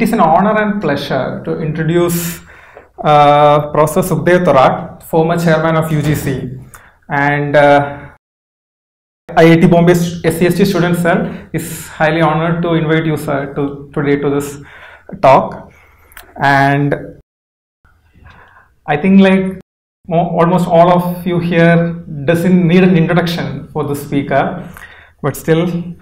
It is an honor and pleasure to introduce Professor Sukhadeo Thorat, former chairman of UGC, and IIT Bombay SC ST student cell is highly honored to invite you, sir, today to this talk. And I think like almost all of you here doesn't need an introduction for the speaker, but still,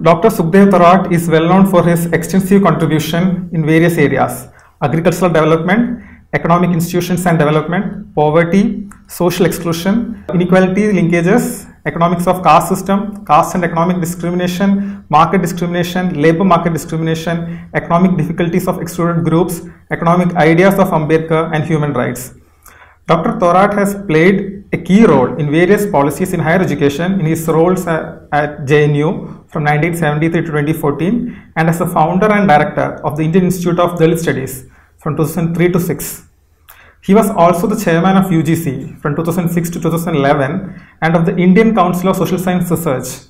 Dr. Sukhadeo Thorat is well known for his extensive contribution in various areas: agricultural development, economic institutions and development, poverty, social exclusion, inequality linkages, economics of caste system, caste and economic discrimination, market discrimination, labor market discrimination, economic difficulties of excluded groups, economic ideas of Ambedkar, and human rights. Dr. Thorat has played a key role in various policies in higher education in his roles at JNU from 1973 to 2014 and as the founder and director of the Indian Institute of Dalit Studies from 2003 to 6. He was also the chairman of UGC from 2006 to 2011 and of the Indian Council of Social Science Research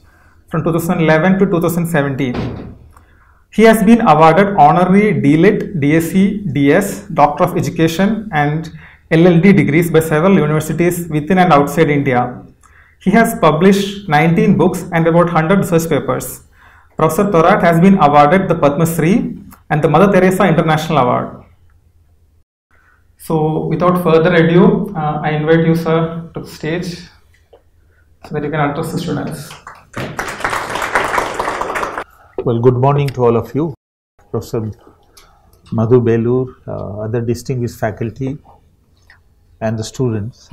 from 2011 to 2017. He has been awarded honorary DLit, DSc, DS, Doctor of Education and LLD degrees by several universities within and outside India. He has published 19 books and about 100 research papers. Professor Thorat has been awarded the Padma Shri and the Mother Teresa International Award. So without further ado, I invite you, sir, to the stage so that you can address the students. Well, good morning to all of you. Professor Madhu Belur, other distinguished faculty and the students,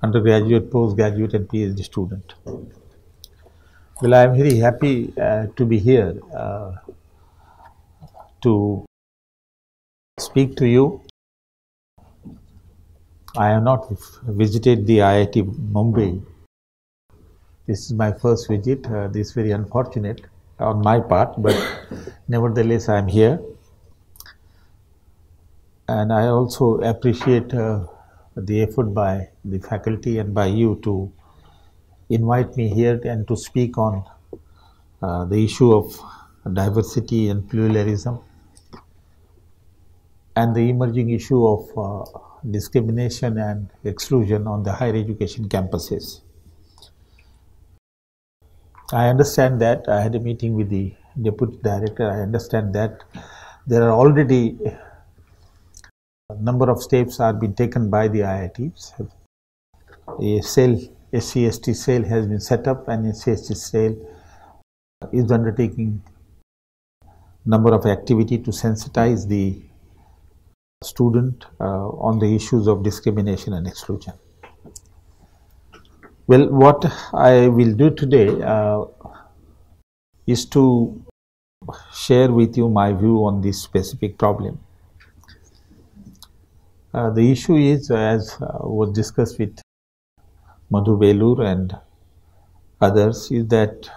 undergraduate, postgraduate and PhD student. Well, I am very happy to be here to speak to you. I have not visited the IIT Bombay. This is my first visit. This is very unfortunate on my part, but nevertheless I am here. And I also appreciate the effort by the faculty and by you to invite me here and to speak on the issue of diversity and pluralism and the emerging issue of discrimination and exclusion on the higher education campuses. I understand that I had a meeting with the Deputy Director. I understand that there are already a number of steps are being taken by the IITs. A cell, SC ST cell has been set up and SC ST cell is undertaking number of activity to sensitize the student on the issues of discrimination and exclusion. Well, what I will do today is to share with you my view on this specific problem. The issue is, as was discussed with Madhu Belur and others, is that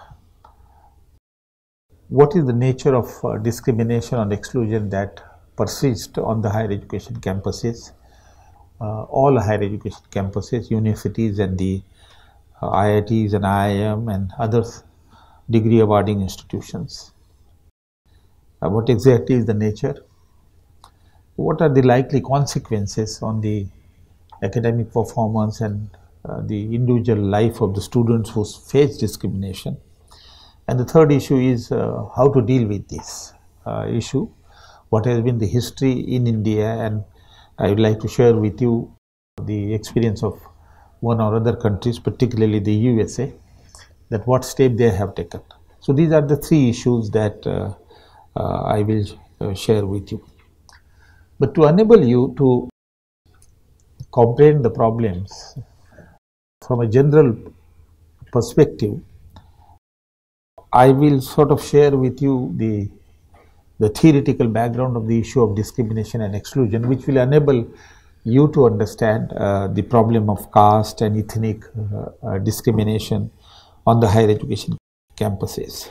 what is the nature of discrimination and exclusion that persists on the higher education campuses, all higher education campuses, universities and the IITs and IIM and other degree awarding institutions. What exactly is the nature? What are the likely consequences on the academic performance and the individual life of the students who face discrimination? And the third issue is how to deal with this issue. What has been the history in India, and I would like to share with you the experience of one or other countries, particularly the USA, that what step they have taken. So these are the three issues that I will share with you. But to enable you to comprehend the problems from a general perspective, I will sort of share with you the theoretical background of the issue of discrimination and exclusion, which will enable you to understand the problem of caste and ethnic discrimination on the higher education campuses.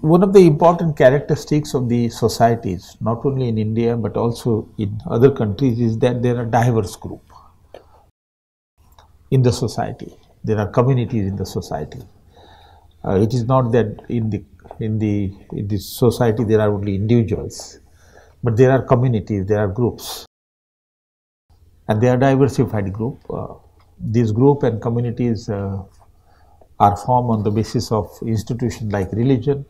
One of the important characteristics of the societies, not only in India but also in other countries, is that there are diverse groups in the society. There are communities in the society. It is not that in the society there are only individuals, but there are communities, there are groups, and they are diversified group. These group and communities are formed on the basis of institutions like religion,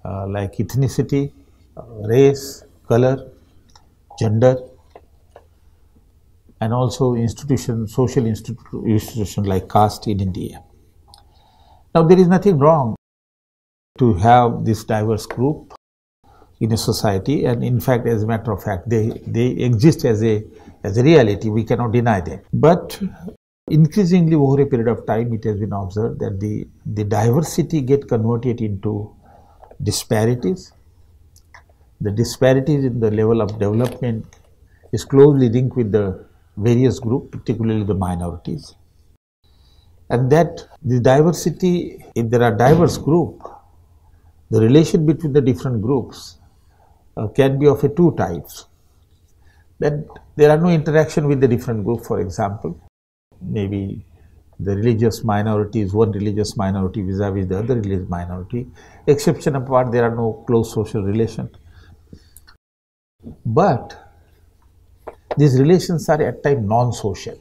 like ethnicity, race, color, gender, and also social institutions like caste in India. Now, there is nothing wrong to have this diverse group in a society, and in fact, as a matter of fact, they exist as a reality. We cannot deny that. But increasingly over a period of time, it has been observed that the diversity get converted into disparities. The disparities in the level of development is closely linked with the various groups, particularly the minorities. And that the diversity, if there are diverse groups, the relation between the different groups can be of two types. That there are no interaction with the different group, for example. Maybe the religious minority is one religious minority vis-a-vis the other religious minority. Exception apart, there are no close social relations. But these relations are at times non-social,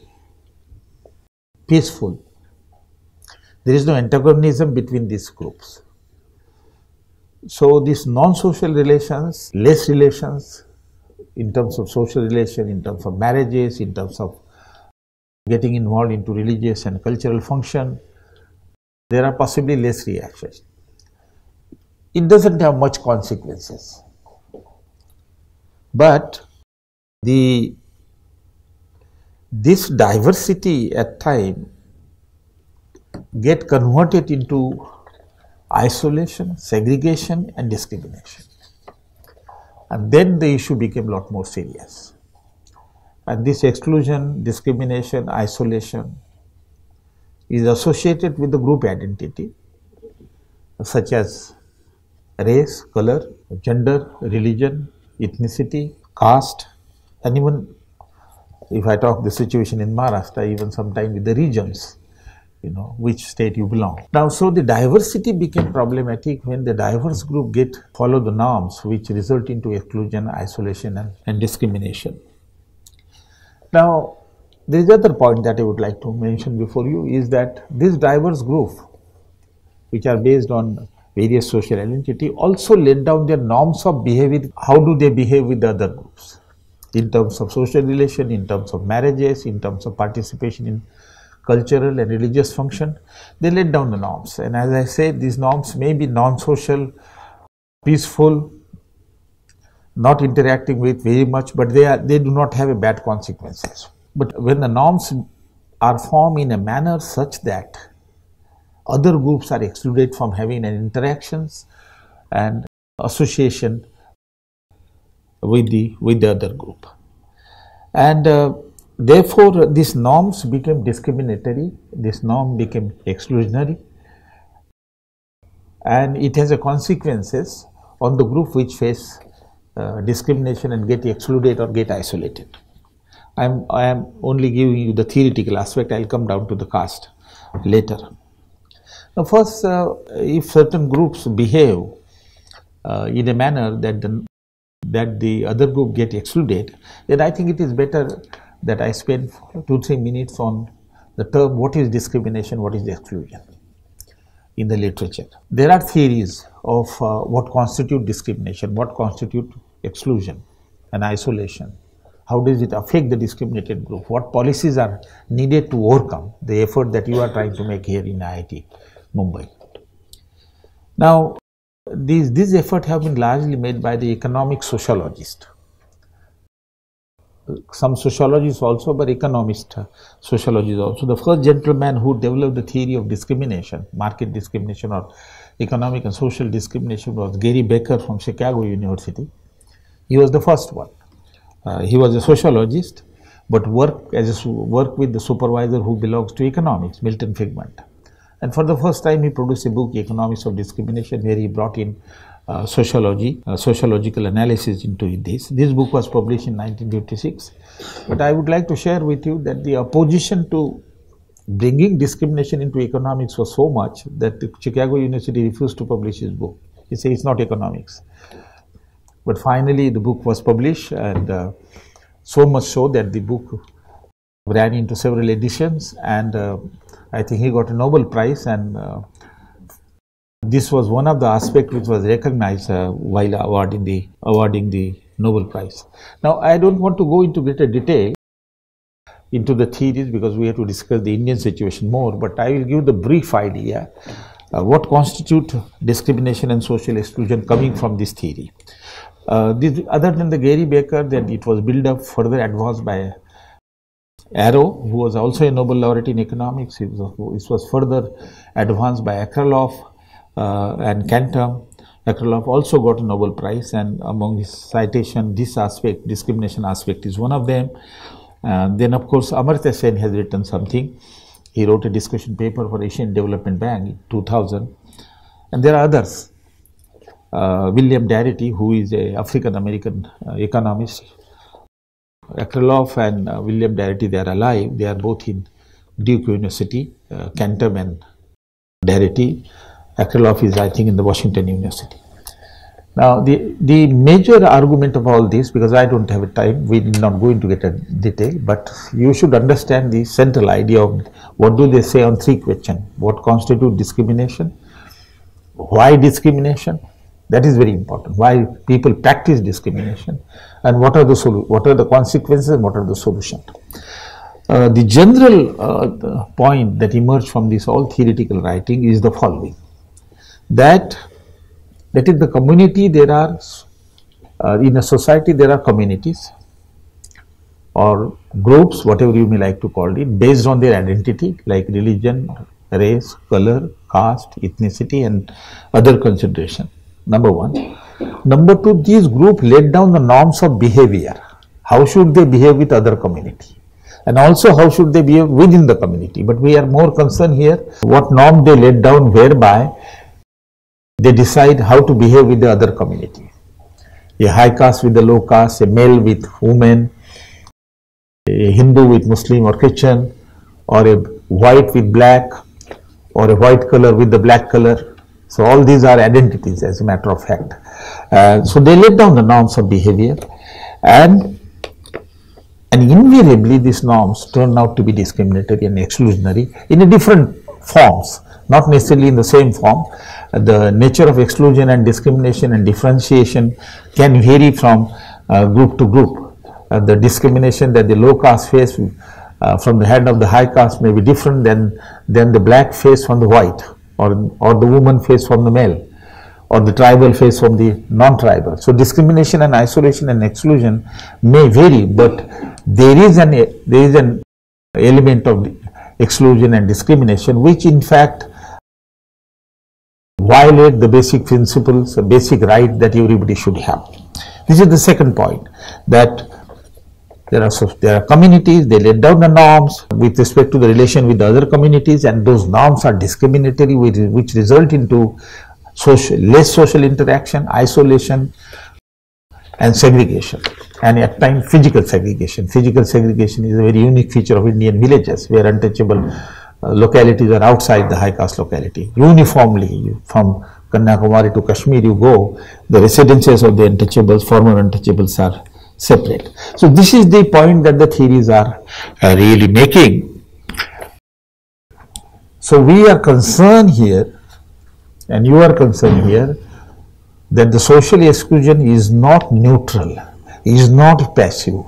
peaceful. There is no antagonism between these groups. So these non-social relations, less relations in terms of social relation, in terms of marriages, in terms of getting involved into religious and cultural function, there are possibly less reactions. It doesn't have much consequences. But this diversity at times get converted into isolation, segregation and discrimination. And then the issue became a lot more serious. And this exclusion, discrimination, isolation is associated with the group identity such as race, color, gender, religion, ethnicity, caste, and even if I talk the situation in Maharashtra, even sometimes with the regions, which state you belong. Now, so the diversity became problematic when the diverse group follow the norms which result into exclusion, isolation and discrimination. Now, there is another point that I would like to mention before you is that this diverse group, which are based on various social identity, also laid down their norms of behavior. How do they behave with the other groups in terms of social relation, in terms of marriages, in terms of participation in cultural and religious function. They laid down the norms, and as I say, these norms may be non-social, peaceful, not interacting with very much, but they do not have a bad consequences. But when the norms are formed in a manner such that other groups are excluded from having an interactions and association with the other group, and therefore these norms became discriminatory, this norm became exclusionary, and it has a consequences on the group which face discrimination and get excluded or get isolated. I am only giving you the theoretical aspect. I'll come down to the caste later. Now, first, if certain groups behave in a manner that the other group get excluded, then I think it is better that I spend 2-3 minutes on the term what is discrimination, what is exclusion in the literature. There are theories of what constitute discrimination, what constitute exclusion and isolation. How does it affect the discriminated group? What policies are needed to overcome the effort that you are trying to make here in IIT Bombay? Now, these efforts have been largely made by the economic sociologists. Some sociologists also, but economist sociologists also. The first gentleman who developed the theory of discrimination, market discrimination or economic and social discrimination, was Gary Becker from Chicago University. He was the first one. He was a sociologist, but worked with the supervisor who belongs to economics, Milton Figment. And for the first time, he produced a book, Economics of Discrimination, where he brought in sociology, sociological analysis into this. This book was published in 1956. But I would like to share with you that the opposition to bringing discrimination into economics was so much that the Chicago University refused to publish his book. He said it's not economics. But finally, the book was published, and so much so that the book ran into several editions, and I think he got a Nobel Prize, and this was one of the aspects which was recognized while awarding the Nobel Prize. Now, I don't want to go into greater detail into the theories because we have to discuss the Indian situation more, but I will give the brief idea what constitute discrimination and social exclusion coming from this theory. Other than the Gary Baker, that it was built up further advanced by Arrow, who was also a Nobel laureate in economics. It was further advanced by Akraloff and Cantor. Akraloff also got a Nobel Prize, and among his citation, this aspect, discrimination aspect, is one of them. Then, of course, Amartya Sen has written something. He wrote a discussion paper for Asian Development Bank in 2000, and there are others. William Darity, who is an African-American economist. Akraloff and William Darity, they are alive. They are both in Duke University, Cantor and Darity. Akraloff is, I think, in the Washington University. Now, the major argument of all this, because I don't have time, we will not go into greater detail, but you should understand the central idea of what do they say on three questions. What constitutes discrimination? Why discrimination? That is very important. Why people practice discrimination, and what are the consequences, and what are the solutions? The general point that emerged from this all theoretical writing is the following: that is, the community, there are in a society there are communities or groups, whatever you may like to call it, based on their identity like religion, race, color, caste, ethnicity, and other consideration. Number one. Number two, these groups laid down the norms of behavior. How should they behave with other community? And also how should they behave within the community? But we are more concerned here what norm they laid down whereby they decide how to behave with the other community. A high caste with the low caste, a male with women, a Hindu with Muslim or Christian, or a white with black, or a white color with the black color. So all these are identities, as a matter of fact. So they laid down the norms of behavior, and invariably these norms turn out to be discriminatory and exclusionary in a different forms, not necessarily in the same form. The nature of exclusion and discrimination and differentiation can vary from group to group. The discrimination that the low caste face from the hand of the high caste may be different than the black face from the white, or the woman face from the male, or the tribal face from the non-tribal. So discrimination and isolation and exclusion may vary, but there is an element of exclusion and discrimination which in fact violate the basic principles, the basic right that everybody should have. This is the second point, that there are communities, they laid down the norms with respect to the relation with the other communities, and those norms are discriminatory, which result into less social interaction, isolation, and segregation, and at times physical segregation. Physical segregation is a very unique feature of Indian villages, where untouchable localities are outside the high caste locality. Uniformly, from Kanyakumari to Kashmir you go, the residences of the untouchables, former untouchables, are separate. So this is the point that the theories are really making. So we are concerned here, and you are concerned here, that the social exclusion is not neutral, is not passive.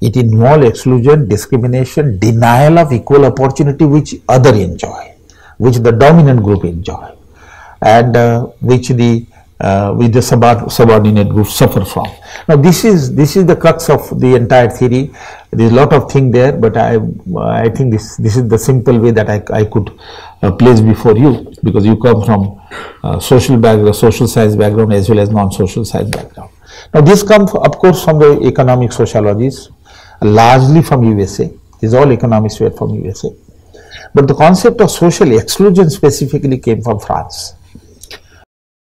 It involves exclusion, discrimination, denial of equal opportunity which others enjoy, which the dominant group enjoy, and which the subordinate groups suffer from. Now this is the crux of the entire theory. There is a lot of things there, but I think this is the simple way that I could place before you, because you come from social background, social science background, as well as non-social science background. Now this comes of course from the economic sociologists, largely from USA. These all economists were from USA. But the concept of social exclusion specifically came from France.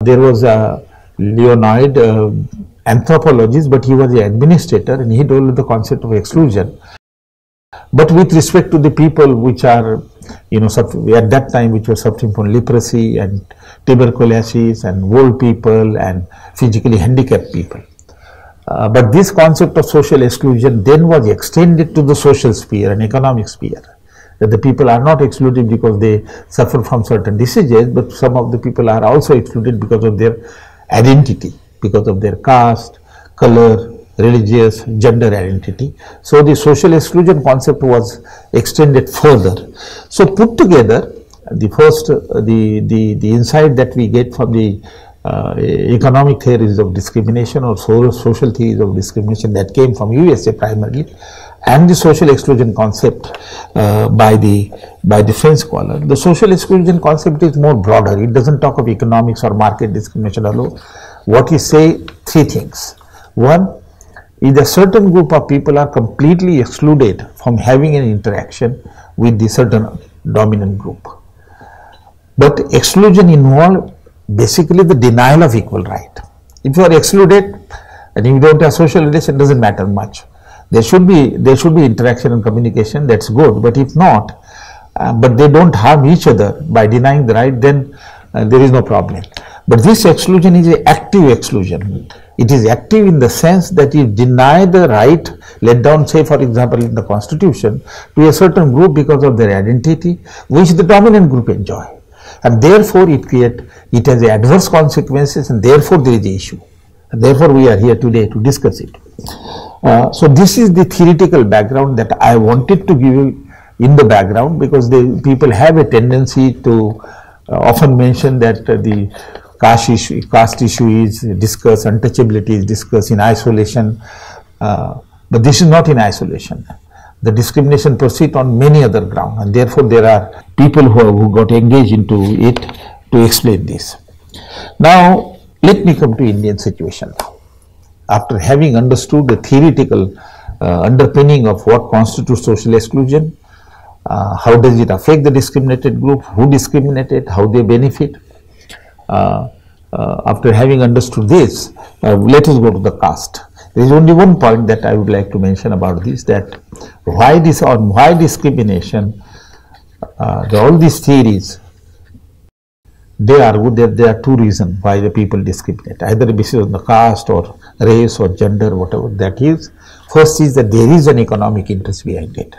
There was a Leonid anthropologist, but he was an administrator, and he developed the concept of exclusion But with respect to the people which are, at that time which were suffering from leprosy and tuberculosis and old people and physically handicapped people. But this concept of social exclusion then was extended to the social sphere and economic sphere. That the people are not excluded because they suffer from certain diseases, but some of the people are also excluded because of their identity, because of their caste, color, religious, gender identity. So the social exclusion concept was extended further. So put together, the first, the insight that we get from the economic theories of discrimination or social theories of discrimination that came from USA primarily, and the social exclusion concept by the French scholar. The social exclusion concept is more broader. It doesn't talk of economics or market discrimination alone. What we say, three things. One is a certain group of people are completely excluded from having an interaction with the certain dominant group. But exclusion involves basically the denial of equal right. If you are excluded and you don't have social relation, doesn't matter much. There should be interaction and communication, that's good, but if not, but they don't harm each other by denying the right, then there is no problem. But this exclusion is an active exclusion. It is active in the sense that you deny the right, let down, say for example in the constitution, to a certain group because of their identity, which the dominant group enjoy. And therefore it has adverse consequences, and therefore there is an issue. And therefore we are here today to discuss it. So this is the theoretical background that I wanted to give you in the background, because people have a tendency to often mention that the caste issue is discussed, untouchability is discussed in isolation, but this is not in isolation. The discrimination proceeds on many other grounds, and therefore there are people who got engaged into it to explain this. Now let me come to Indian situation. After having understood the theoretical underpinning of what constitutes social exclusion, how does it affect the discriminated group, who discriminated, how they benefit. After having understood this, let us go to the caste. There is only one point that I would like to mention about this, that why discrimination, all these theories, they argue that there are two reasons why the people discriminate, either basis on the caste or race or gender, whatever that is. First is that there is an economic interest behind it,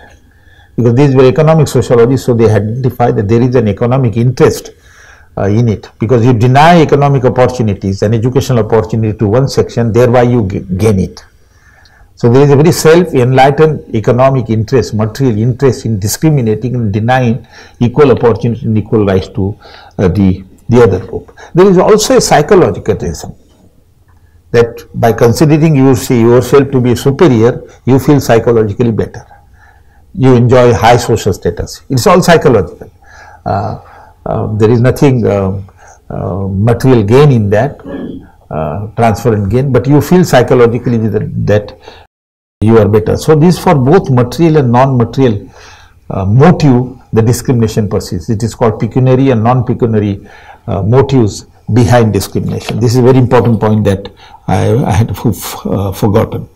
because these were economic sociologists, so they identify that there is an economic interest in it, because you deny economic opportunities and educational opportunity to one section, thereby you gain it. So there is a very self-enlightened economic interest, material interest in discriminating and denying equal opportunity and equal rights to the other group. There is also a psychological reason, that by considering you see yourself to be superior, you feel psychologically better. You enjoy high social status. It's all psychological. There is nothing material gain in that, transferent gain, but you feel psychologically that you are better. So this, for both material and non-material motive, the discrimination persists. It is called pecuniary and non-pecuniary motives behind discrimination. This is a very important point that I had forgotten.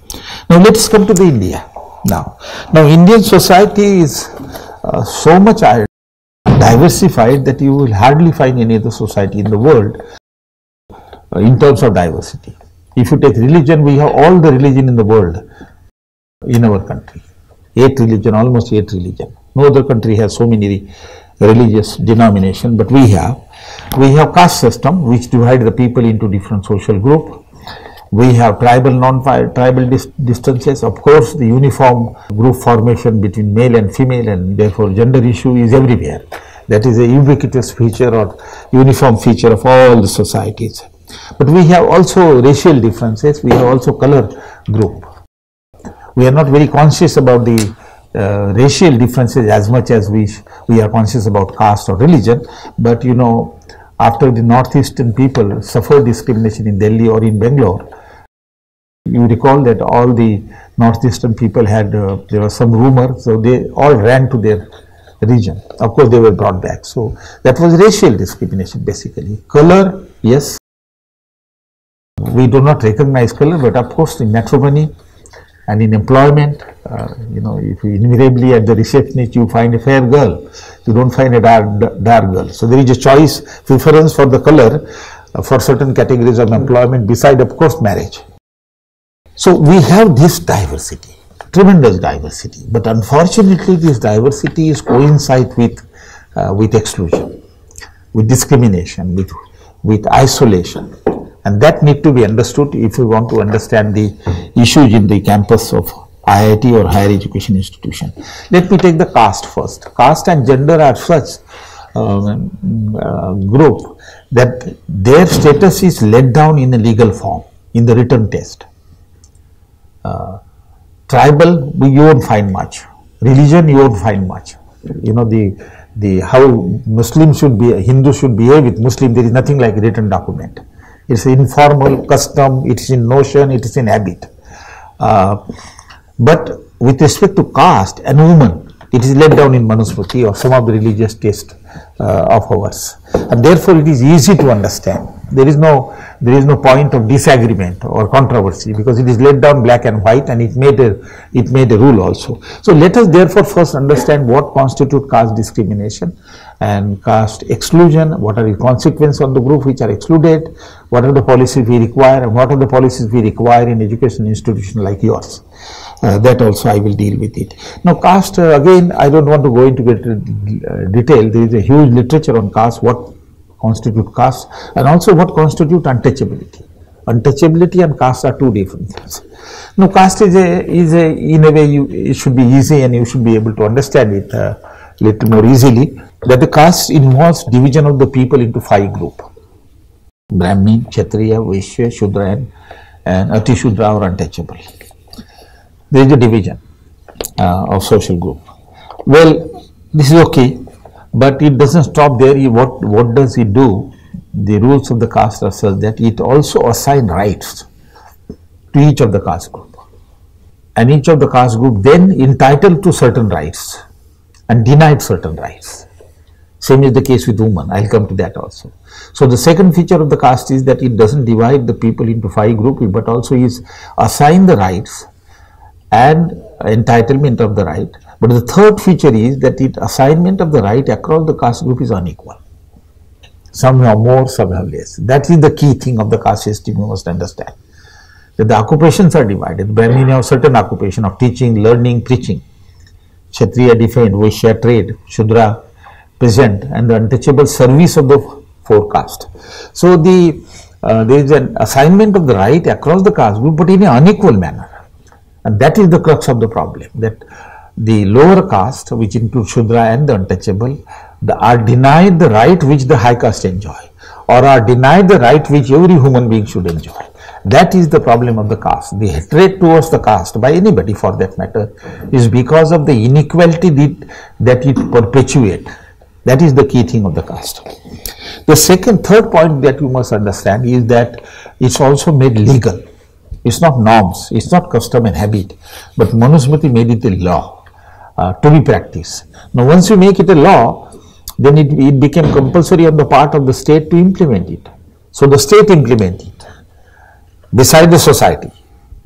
Now let us come to the India. Now Indian society is so much diversified that you will hardly find any other society in the world in terms of diversity. If you take religion, we have all the religion in the world in our country. 8 religion, almost 8 religion. No other country has so many religious denominations, but we have. We have caste system which divide the people into different social groups. We have tribal, non-tribal distances. Of course, the uniform group formation between male and female, and therefore gender issue is everywhere. That is a ubiquitous feature or uniform feature of all the societies. But we have also racial differences. We have also color group. We are not very conscious about the racial differences as much as we are conscious about caste or religion. But you know, after the northeastern people suffered discrimination in Delhi or in Bangalore, you recall that all the northeastern people had, there was some rumor, so they all ran to their region. Of course, they were brought back. So that was racial discrimination basically. Color, yes, we do not recognize color, but of course in matrimony, And in employment, if you invariably at the receptionist you find a fair girl, you don't find a dark girl. So there is a choice preference for the color for certain categories of employment beside, of course, marriage. So we have this diversity, tremendous diversity, but unfortunately this diversity is coincide with exclusion, with discrimination, with isolation, and that need to be understood if we want to understand the issues in the campus of IIT or higher education institution. Let me take the caste first. Caste and gender are such group that their status is laid down in a legal form, in the written test. Tribal, you won't find much. Religion, you won't find much. How Muslims should be, Hindu should behave with Muslim, there is nothing like a written document. It's informal custom, it is in notion, it is in habit. But with respect to caste and woman, it is laid down in Manusmriti or some of the religious texts of ours, and therefore it is easy to understand. There is no point of disagreement or controversy because it is laid down black and white, and it made a rule also. So let us therefore first understand what constitutes caste discrimination and caste exclusion, what are the consequences on the group which are excluded, what are the policies we require, and what are the policies we require in education institution like yours. That also I will deal with it. Now caste, again I don't want to go into detail. There is a huge literature on caste, what constitute caste, and also what constitute untouchability. Untouchability and caste are two different things. Now caste is in a way it should be easy and you should be able to understand it little more easily, that the caste involves division of the people into 5 groups: Brahmin, Kshatriya, Vaishya, Shudra and Ati Shudra or untouchable. There is a division of social group. Well, this is okay, but it doesn't stop there. What does it do? The rules of the caste are such that it also assigns rights to each of the caste group, and each of the caste group then entitled to certain rights and denied certain rights. Same is the case with women. I'll come to that also. So the second feature of the caste is that it doesn't divide the people into 5 groups, but also is assign the rights and entitlement of the right. But the third feature is that it assignment of the right across the caste group is unequal. Some have more, some have less. That is the key thing of the caste system you must understand. That the occupations are divided. Brahmin have certain occupation of teaching, learning, preaching. Kshatriya defend, Vaishya trade, Shudra present, and the untouchable service of the 4 castes. So there is an assignment of the right across the caste group, but in an unequal manner. And that is the crux of the problem, that the lower caste, which include Shudra and the untouchable, are denied the right which the high caste enjoy, or are denied the right which every human being should enjoy. That is the problem of the caste. The hatred towards the caste, by anybody for that matter, is because of the inequality that it perpetuates. That is the key thing of the caste. The third point that you must understand is that it's also made legal. It's not norms, it's not custom and habit, but Manusmriti made it a law to be practiced. Now once you make it a law, then it became compulsory on the part of the state to implement it. So the state implement it beside the society.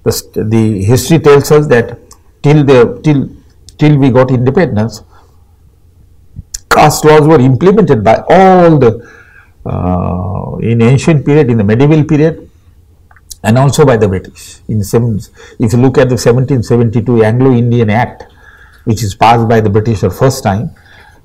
The history tells us that till we got independence, caste laws were implemented by all the in ancient period, in the medieval period, and also by the British. If you look at the 1772 Anglo-Indian Act, which is passed by the British for the first time,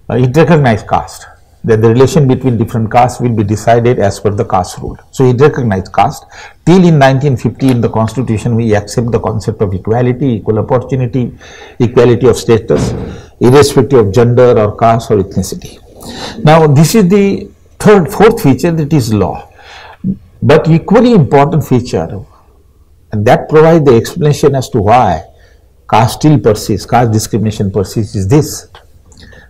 it recognized caste, that the relation between different castes will be decided as per the caste rule. So it recognized caste. Till in 1950 in the Constitution we accept the concept of equality, equal opportunity, equality of status, irrespective of gender or caste or ethnicity. Now this is the fourth feature, that is law. But equally important feature, and that provides the explanation as to why caste still persists, caste discrimination persists, is this,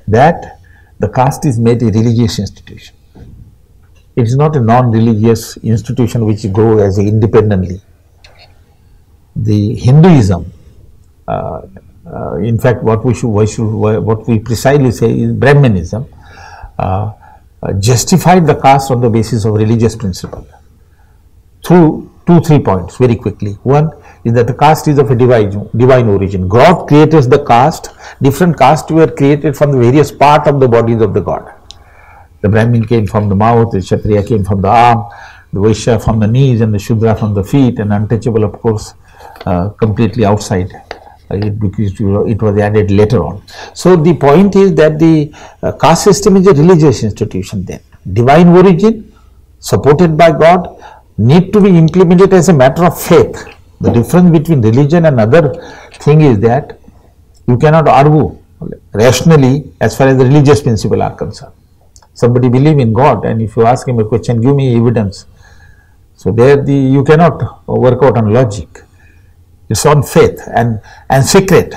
that the caste is made a religious institution. It is not a non-religious institution which grows as independently. The Hinduism, in fact, what we precisely say is Brahmanism, justified the caste on the basis of religious principle. Through 3 points very quickly. One is that the caste is of a divine origin. God created the caste. Different castes were created from the various parts of the bodies of the god. The Brahmin came from the mouth, the Kshatriya came from the arm, the Vaishya from the knees, and the Shudra from the feet, and untouchable, of course, completely outside. Because it was added later on. So the point is that the caste system is a religious institution then. Divine origin, supported by God, need to be implemented as a matter of faith. The difference between religion and other thing is that you cannot argue rationally as far as the religious principles are concerned. Somebody believes in God, and if you ask him a question, give me evidence. So there you cannot work out on logic. It's on faith and secret.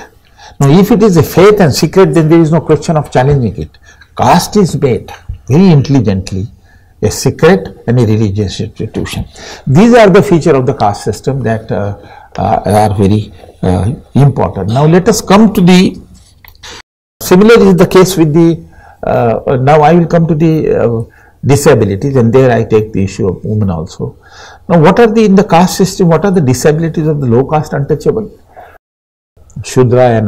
Now, if it is a faith and secret, then there is no question of challenging it. Caste is made very intelligently a secret and a religious institution. These are the features of the caste system that are very important. Now, let us come to the similar is the case with the now I will come to the disabilities, and there I take the issue of women also. Now, what are in the caste system, what are the disabilities of the low caste untouchable? Shudra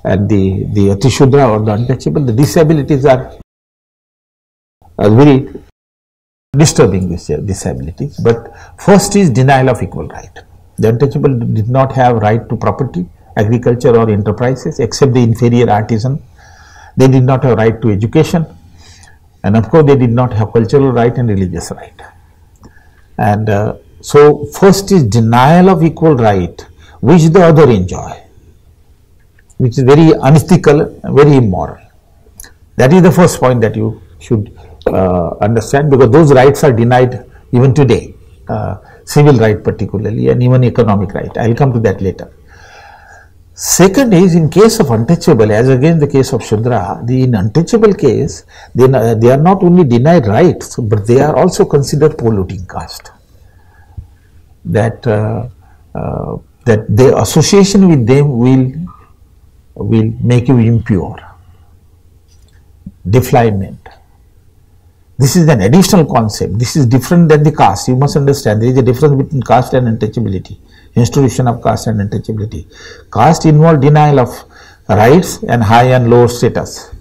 and the Ati Shudra or the untouchable, the disabilities are very disturbing disabilities. But first is denial of equal right. The untouchable did not have right to property, agriculture or enterprises except the inferior artisan. They did not have right to education, and of course they did not have cultural right and religious right. And so first is denial of equal right which the other enjoy, which is very unethical, very immoral. That is the first point that you should understand, because those rights are denied even today, civil right particularly, and even economic right. I will come to that later. Second is, in case of untouchable, as against the case of Shudra, in untouchable case, they are not only denied rights, but they are also considered polluting caste. That the association with them will make you impure, defilement. This is an additional concept. This is different than the caste. You must understand there is a difference between caste and untouchability. Institution of caste and untouchability. Caste involves denial of rights and high and low status.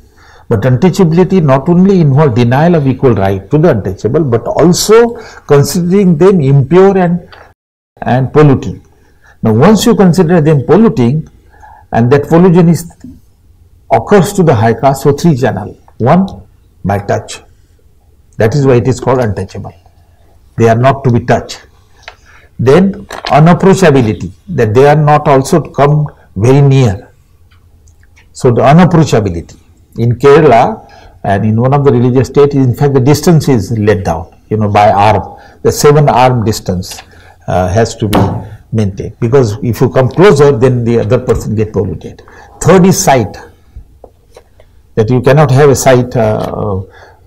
But untouchability not only involves denial of equal right to the untouchable, but also considering them impure and polluting. Now, once you consider them polluting, and that pollution occurs to the high caste through 3 channels. One, by touch. That is why it is called untouchable. They are not to be touched. Then unapproachability, that they are not also come very near. So the unapproachability in Kerala and in one of the religious states, in fact the distance is let down, by arm. The 7-arm distance has to be maintained, because if you come closer, then the other person get polluted. Third is sight, that you cannot have a sight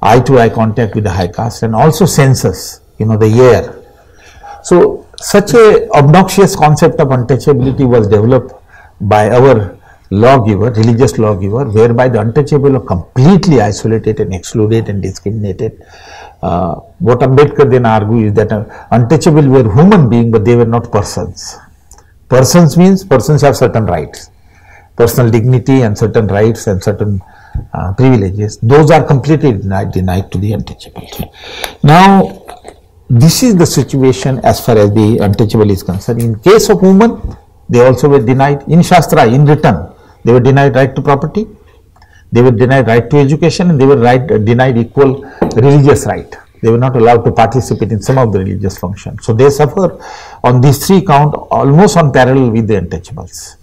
eye-to-eye contact with the high caste, and also senses, the air. So such a obnoxious concept of untouchability was developed by our lawgiver, religious lawgiver, whereby the untouchable are completely isolated and excluded and discriminated. What Ambedkar then argued is that untouchable were human beings, but they were not persons. Persons means persons have certain rights, personal dignity and certain rights and certain privileges. Those are completely denied to the untouchable. Now, this is the situation as far as the untouchable is concerned. In case of women, they also were denied in Shastra, in written. They were denied right to property, they were denied right to education, and they were denied equal religious right. They were not allowed to participate in some of the religious functions. So they suffer on these 3 counts almost on parallel with the untouchables.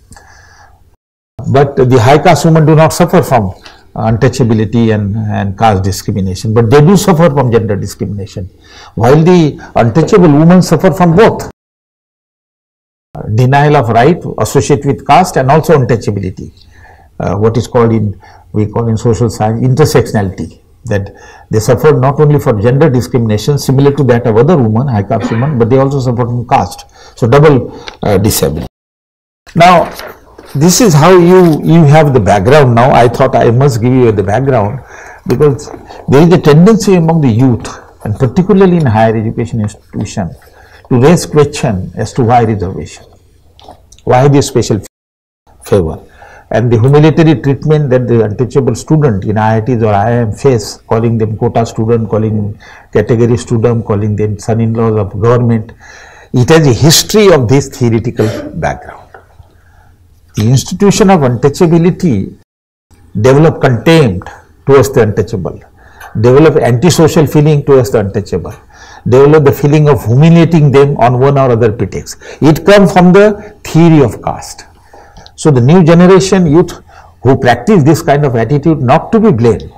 But the high caste women do not suffer from untouchability and caste discrimination, but they do suffer from gender discrimination, while the untouchable women suffer from both denial of right associated with caste and also untouchability, what is called we call in social science intersectionality, that they suffer not only for gender discrimination similar to that of other women, high caste women, but they also suffer from caste. So double disability. Now, this is how you have the background. Now I thought I must give you the background, because there is a tendency among the youth, and particularly in higher education institution, to raise question as to why reservation, why this special favor, and the humiliatory treatment that the untouchable student in IITs or IIM face, calling them quota student, calling category student, calling them son-in-laws of government. It has a history of this theoretical background. The institution of untouchability developed contempt towards the untouchable, developed antisocial feeling towards the untouchable, developed the feeling of humiliating them on one or other pretext. It comes from the theory of caste. So the new generation youth who practice this kind of attitude not to be blamed,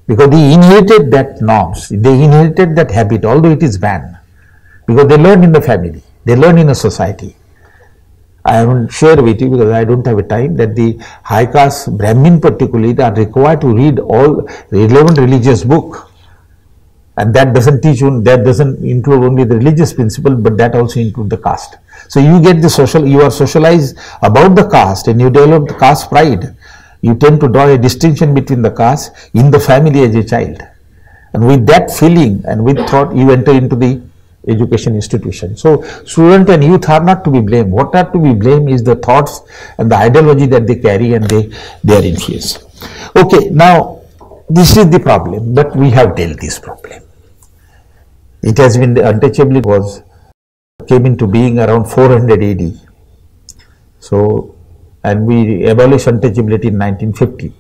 because they inherited that norms, they inherited that habit, although it is banned, because they learn in the family, they learn in a society. I won't share with you because I don't have a time that the high caste Brahmin particularly are required to read all relevant religious book, and that doesn't teach you, that doesn't include only the religious principle, but that also include the caste. So you get the social, you are socialized about the caste and you develop the caste pride. You tend to draw a distinction between the caste in the family as a child, and with that feeling and with thought you enter into the education institution. So student and youth are not to be blamed. What are to be blamed is the thoughts and the ideology that they carry and they are influenced. Okay, now this is the problem, but we have dealt this problem. It has been, the untouchability came into being around 400 AD. So, and we abolished untouchability in 1950.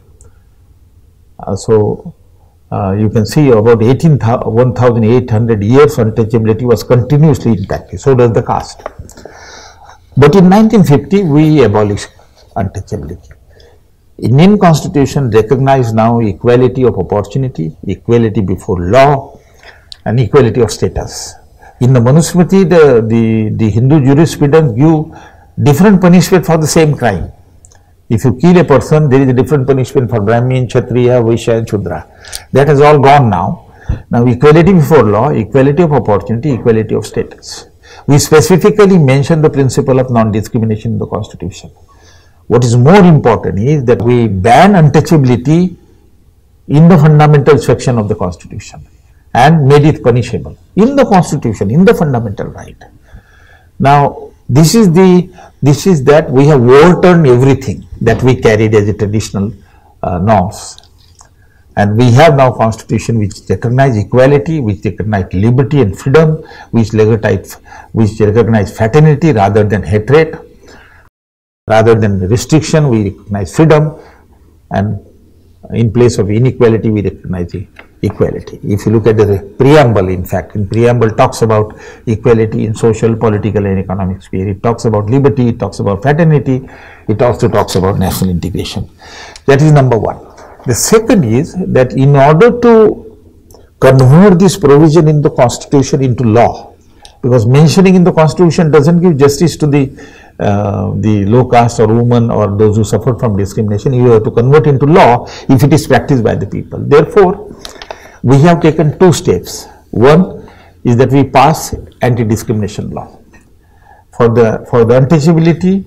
You can see about 1,800 years untouchability was continuously intact. So does the caste. But in 1950 we abolished untouchability. Indian Constitution recognizes now equality of opportunity, equality before law, and equality of status. In the Manusmriti, the Hindu jurisprudence give different punishment for the same crime. If you kill a person, there is a different punishment for Brahmin, Kshatriya, Vaishya and Shudra. That has all gone now. Now equality before law, equality of opportunity, equality of status. We specifically mention the principle of non-discrimination in the Constitution. What is more important is that we ban untouchability in the fundamental section of the Constitution and made it punishable in the Constitution, in the fundamental right. Now this is that we have overturned everything that we carried as a traditional norms, and we have now Constitution which recognize equality, which recognize liberty and freedom, which recognize fraternity rather than hatred, rather than restriction. We recognize freedom, and in place of inequality we recognize equality. If you look at the preamble, in fact, in preamble talks about equality in social, political and economic sphere. It talks about liberty, it talks about fraternity, it also talks about national integration. That is number one. The second is that in order to convert this provision in the Constitution into law, because mentioning in the Constitution doesn't give justice to the low caste or woman or those who suffer from discrimination, you have to convert into law if it is practiced by the people. Therefore, we have taken two steps. One is that we pass anti-discrimination law. For the untouchability,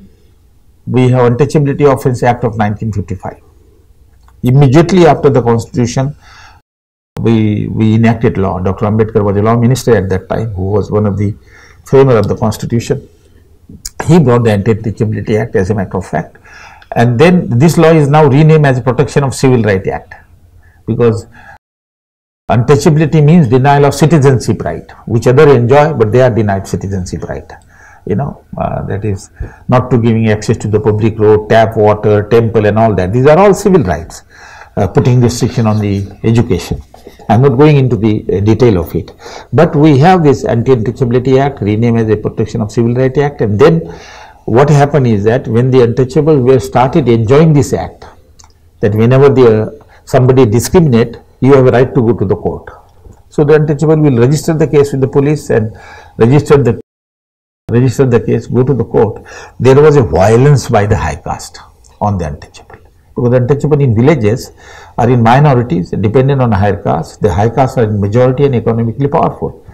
we have Untouchability Offence Act of 1955. Immediately after the Constitution, we enacted law. Dr. Ambedkar was a law minister at that time, who was one of the framers of the Constitution. He brought the Anti-Untouchability Act as a matter of fact, and then this law is now renamed as Protection of Civil Rights Act, because untouchability means denial of citizenship right, which others enjoy, but they are denied citizenship right. That is not to giving access to the public road, tap water, temple and all that. These are all civil rights, putting restriction on the education. I am not going into the detail of it, but we have this Anti-Untouchability Act renamed as a Protection of Civil Rights Act, and then what happened is that when the untouchables were started enjoying this act, that whenever somebody discriminate, you have a right to go to the court. So the untouchable will register the case with the police and register the case, go to the court. There was a violence by the high caste on the untouchable, because the untouchable in villages are in minorities, dependent on a higher caste. The high caste are in majority and economically powerful.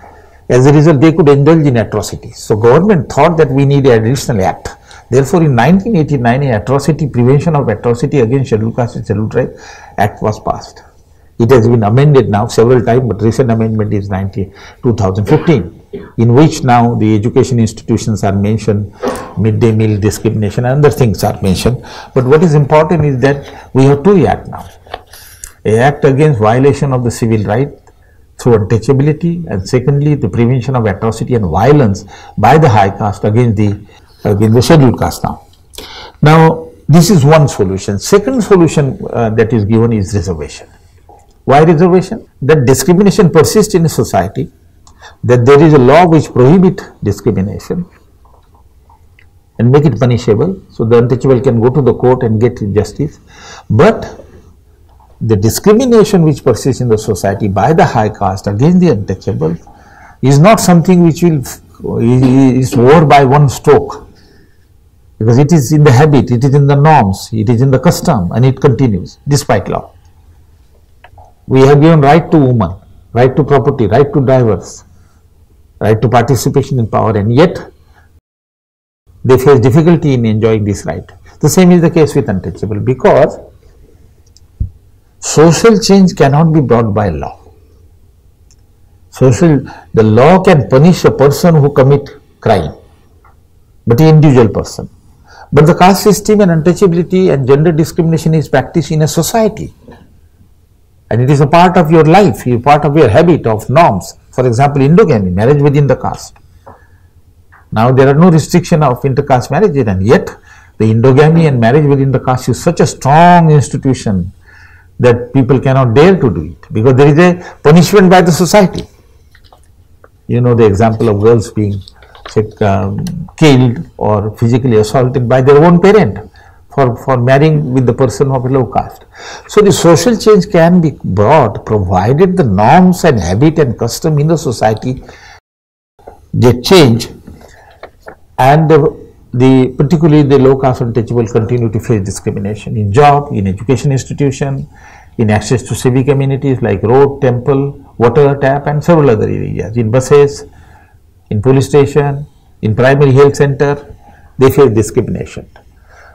As a result, they could indulge in atrocities. So government thought that we need an additional act. Therefore, in 1989, an Prevention of Atrocity Against Scheduled Caste and Scheduled Tribe Act was passed. It has been amended now several times, but recent amendment is 2015. in which now the education institutions are mentioned, midday meal discrimination and other things are mentioned. But what is important is that we have two acts now. A act against violation of the civil right through untouchability, and secondly the prevention of atrocity and violence by the high caste against the scheduled caste now. Now this is one solution. Second solution that is given is reservation. Why reservation? That discrimination persists in a society, that there is a law which prohibits discrimination and make it punishable, so the untouchable can go to the court and get justice. But the discrimination which persists in the society by the high caste against the untouchable is not something which is over by one stroke, because it is in the habit, it is in the norms, it is in the custom, and it continues despite law. We have given right to women, right to property, right to divorce, right to participation in power, and yet they face difficulty in enjoying this right. The same is the case with untouchable, because social change cannot be brought by law. The law can punish a person who commit crime, but the individual person. But the caste system and untouchability and gender discrimination is practiced in a society, and it is a part of your life, a part of your habit, of norms. For example, endogamy, marriage within the caste. Now there are no restriction of intercaste marriages, and yet the endogamy and marriage within the caste is such a strong institution that people cannot dare to do it, because there is a punishment by the society. You know the example of girls being killed or physically assaulted by their own parent for marrying with the person of a low caste. So the social change can be brought provided the norms and habit and custom in the society get changed, and particularly the low caste untouchable continue to face discrimination in job, in education institution, in access to civic amenities like road, temple, water tap, and several other areas, in buses, in police station, in primary health center. They face discrimination.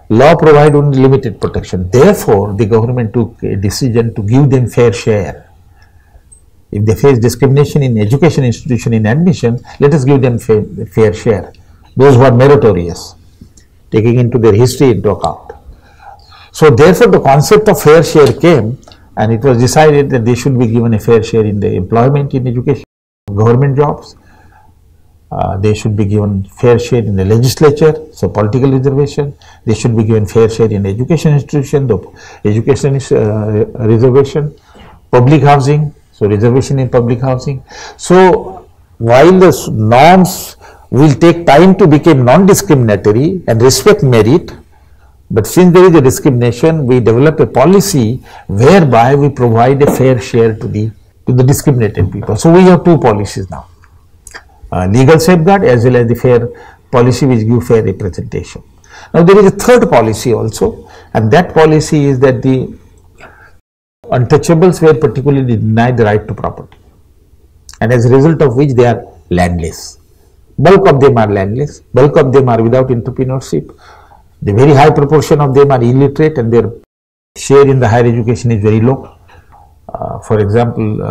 Law provides only limited protection. Therefore, the government took a decision to give them fair share. If they face discrimination in education institution in admission, let us give them fair share. Those who are meritorious, taking into their history into account. So therefore the concept of fair share came, and it was decided that they should be given a fair share in the employment in education, government jobs. They should be given fair share in the legislature, so political reservation. They should be given fair share in the education institution, the education is reservation, public housing, so reservation in public housing. So while the norms will take time to become non-discriminatory and respect merit, but since there is a discrimination, we develop a policy whereby we provide a fair share to the discriminated people. So we have two policies now, legal safeguard as well as the fair policy which gives fair representation. Now there is a third policy also, and that policy is that the untouchables were particularly denied the right to property, and as a result of which they are landless. Bulk of them are landless, bulk of them are without entrepreneurship. The very high proportion of them are illiterate, and their share in the higher education is very low. For example,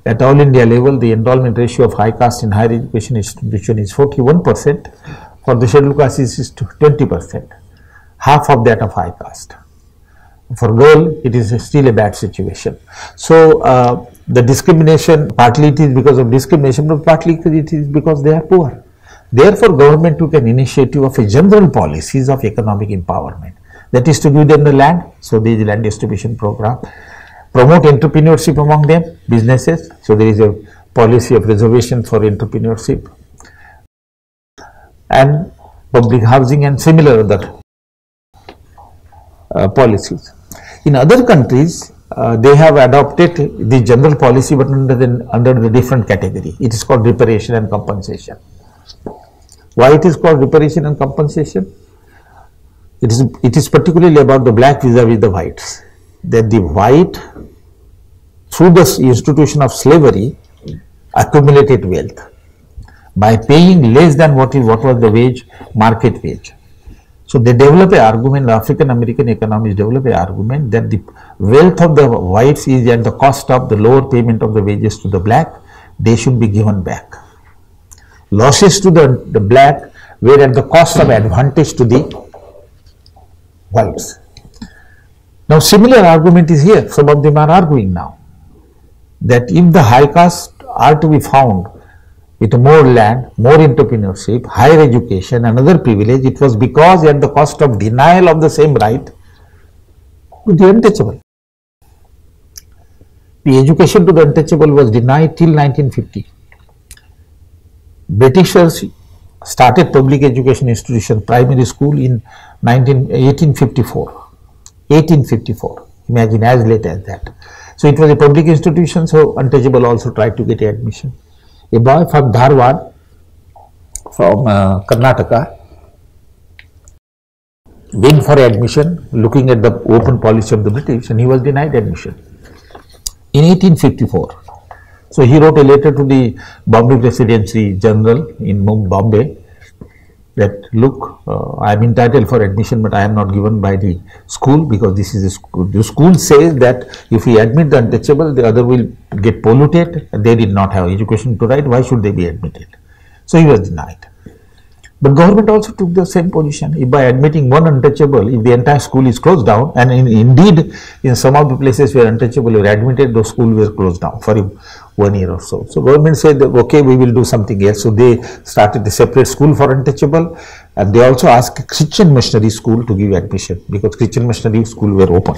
at all India level, the enrollment ratio of high caste in higher education institution is 41%. For the scheduled caste is 20%, half of that of high caste. For girl, it is still a bad situation. So the discrimination, partly it is because of discrimination, but partly it is because they are poor. Therefore, government took an initiative of a general policies of economic empowerment. That is to give them the land. So there is a land distribution program. Promote entrepreneurship among them, businesses. So there is a policy of reservation for entrepreneurship. And public housing and similar other policies. In other countries, they have adopted the general policy, but under the different category. It is called reparation and compensation. Why it is called reparation and compensation? It is particularly about the black vis-a-vis the whites. That the white, through the institution of slavery, accumulated wealth by paying less than what was the wage, market wage. So they develop an argument, the African American economists develop an argument that the wealth of the whites is at the cost of the lower payment of the wages to the black. they should be given back. Losses to the black were at the cost of advantage to the whites. Now similar argument is here. Some of them are arguing now that if the high caste are to be found with more land, more entrepreneurship, higher education and other privilege, it was because at the cost of denial of the same right to the untouchable. The education to the untouchable was denied till 1950. Britishers started public education institution, primary school in 1854. 1854. Imagine, as late as that. So it was a public institution, so untouchable also tried to get admission. A boy from Dharwad, from Karnataka, went for admission looking at the open policy of the British, and he was denied admission in 1854. So he wrote a letter to the Bombay Presidency General in Bombay that, look, I am entitled for admission, but I am not given by the school because this is a school. The school says that if we admit the untouchable, the other will get polluted, and they did not have education to write. Why should they be admitted? So he was denied. But government also took the same position. If by admitting one untouchable, if the entire school is closed down, and indeed in some of the places where untouchable were admitted, those schools were closed down for 1 year or so. So government said that, okay, we will do something else. So they started a separate school for untouchable, and they also asked Christian missionary school to give admission because Christian missionary school were open.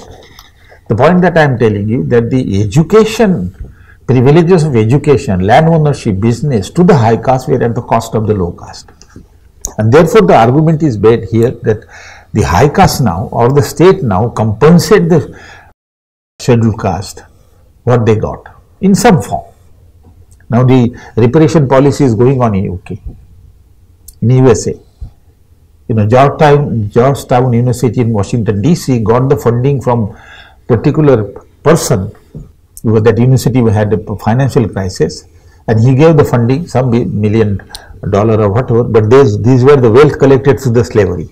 The point that I am telling you, that the education, privileges of education, land ownership, business to the high caste were at the cost of the low caste. And therefore the argument is made here that the high caste now or the state now compensate the scheduled caste what they got in some form. Now the reparation policy is going on in UK, in USA. You know, Georgetown University in Washington DC got the funding from particular person because that university had a financial crisis, and he gave the funding, some $1 million or whatever, but these were the wealth collected through the slavery.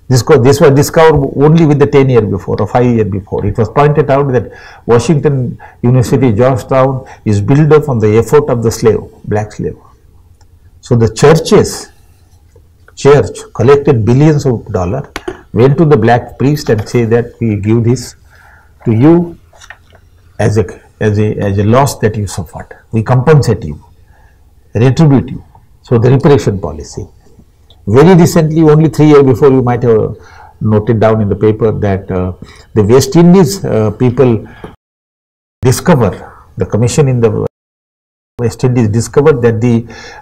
This was discovered only with the 10 years before or 5 years before. It was pointed out that Washington University, Georgetown is built up on the effort of the slave, black slave. So the church collected billions of dollars, went to the black priest and say that we give this to you as a loss that you suffered. We compensate you, retribute you. So the reparation policy. Very recently, only 3 years before, you might have noted down in the paper that the West Indies people discover, the commission in the West Indies discovered that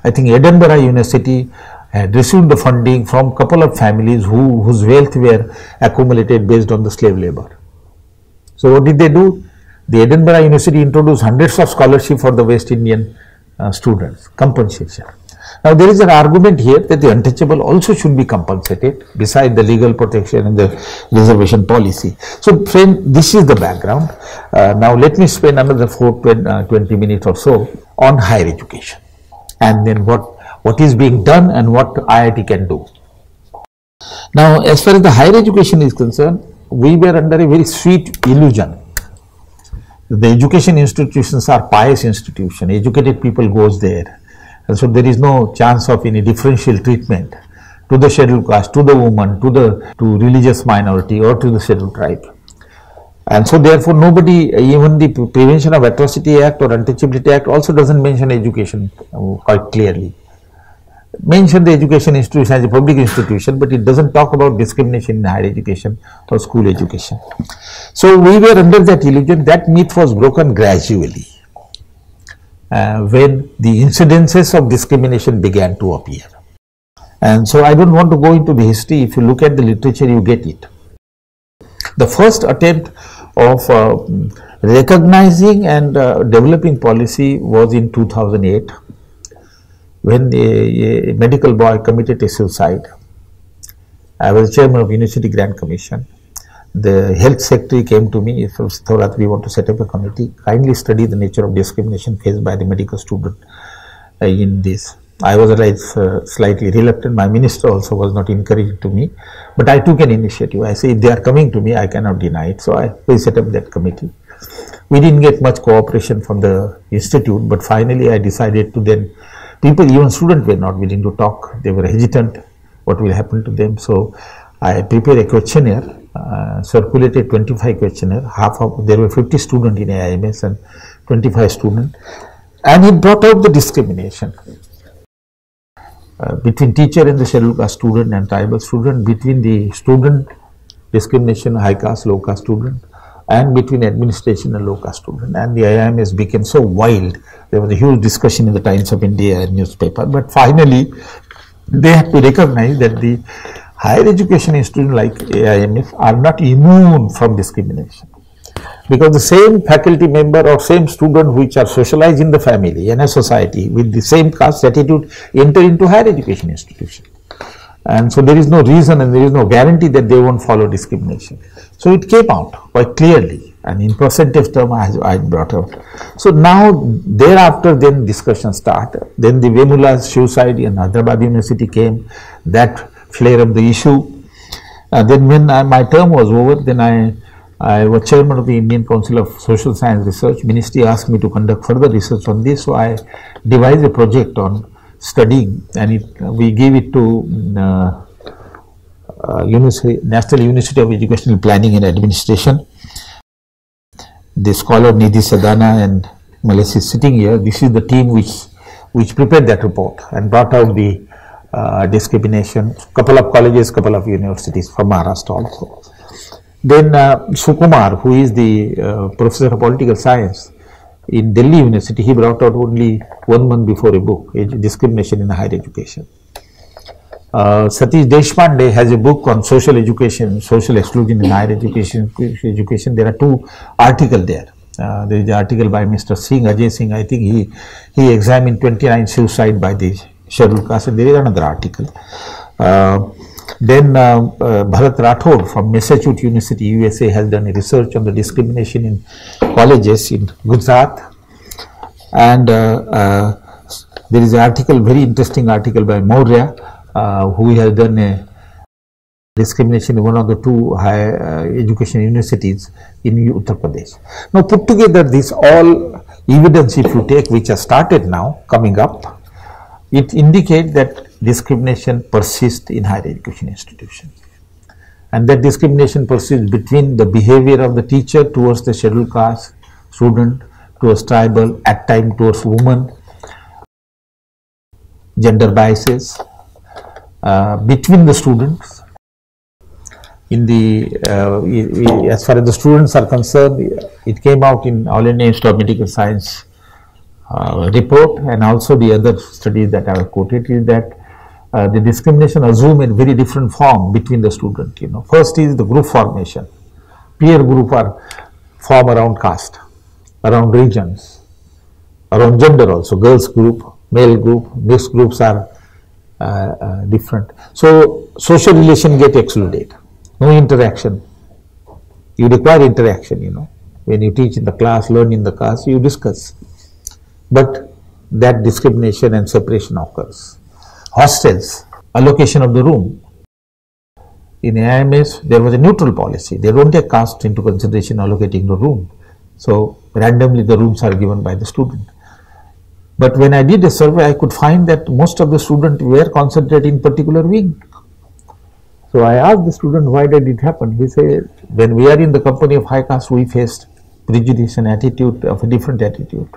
I think Edinburgh University had received the funding from couple of families whose wealth were accumulated based on the slave labor. So what did they do? The Edinburgh University introduced hundreds of scholarships for the West Indian students, compensation. Now there is an argument here that the untouchable also should be compensated beside the legal protection and the reservation policy. So friend, this is the background. Now let me spend another 20 minutes or so on higher education, and then what is being done and what IIT can do. Now as far as the higher education is concerned, we were under a very sweet illusion. The education institutions are pious institutions, educated people goes there. And so there is no chance of any differential treatment to the scheduled caste, to the woman, to religious minority or to the scheduled tribe. And so therefore nobody, even the Prevention of Atrocity Act or Untouchability Act also doesn't mention education quite clearly. Mention the education institution as a public institution, but it doesn't talk about discrimination in higher education or school education. So we were under that illusion. That myth was broken gradually. When the incidences of discrimination began to appear. And so I don't want to go into the history. If you look at the literature, you get it. The first attempt of recognizing and developing policy was in 2008, when a medical boy committed a suicide. I was chairman of University Grant Commission. The health secretary came to me, Prof. Thorat, we want to set up a committee, kindly study the nature of discrimination faced by the medical student in this. I was slightly reluctant. My minister also was not encouraging to me, but I took an initiative. I say, if they are coming to me, I cannot deny it. So we set up that committee. We didn't get much cooperation from the institute, but finally I decided to then, people, even students were not willing to talk. They were hesitant what will happen to them. So I prepared a questionnaire, circulated 25 questionnaire, there were 50 students in AIMS and 25 students, and it brought out the discrimination between teacher and the scheduled caste student and tribal student, between the student discrimination, high caste, low caste student, and between administration and low caste student. And the IIMS became so wild. There was a huge discussion in the Times of India newspaper, but finally they had to recognize that the higher education institutions like AIMS are not immune from discrimination, because the same faculty member or same student which are socialized in the family and a society with the same caste attitude enter into higher education institution. And so there is no reason and there is no guarantee that they won't follow discrimination. So it came out quite clearly, and in percentage term I brought out. So now thereafter then discussion started. Then the Vemula's suicide in Hyderabad University came, that flare up the issue. Then when my term was over, then I was chairman of the Indian Council of Social Science Research. Ministry asked me to conduct further research on this, so I devised a project on studying, and we gave it to National University of Educational Planning and Administration. The scholar Nidhi Sadana and Malaysia is sitting here. This is the team which prepared that report and brought out the discrimination. Couple of colleges, couple of universities from Maharashtra also. Then Sukumar, who is the professor of political science in Delhi University, he brought out only 1 month before a book, Discrimination in Higher Education. Satish Deshpande has a book on social education, social exclusion in higher education. There are 2 articles there. There is an article by Mr. Singh, Ajay Singh. I think he examined 29 suicide by the scheduled caste, and there is another article. Then Bharat Rathod from Massachusetts University, USA, has done a research on the discrimination in colleges in Gujarat. And there is an article, very interesting article by Maurya, who has done a discrimination in one of the 2 higher education universities in Uttar Pradesh. Now put together this all evidence, if you take, which has started now coming up, it indicates that discrimination persists in higher education institutions, and that discrimination persists between the behavior of the teacher towards the scheduled caste student, towards tribal, at times towards women, gender biases, between the students. In the as far as the students are concerned, it came out in All India Institute of Medical Science report, and also the other studies that I have quoted, is that the discrimination assume a very different form between the student. First is the group formation. Peer group are formed around caste, around regions, around gender also. Girls group, male group, mixed groups are different. So social relation get excluded. No interaction. You require interaction. When you teach in the class, learn in the class, you discuss. But that discrimination and separation occurs. Hostels, allocation of the room. In AIMS, there was a neutral policy. They don't take caste into consideration allocating the room. So randomly the rooms are given by the student. But when I did a survey, I could find that most of the students were concentrated in particular wing. So I asked the student, why did it happen? He said, when we are in the company of high caste, we faced prejudice and attitude of a different attitude.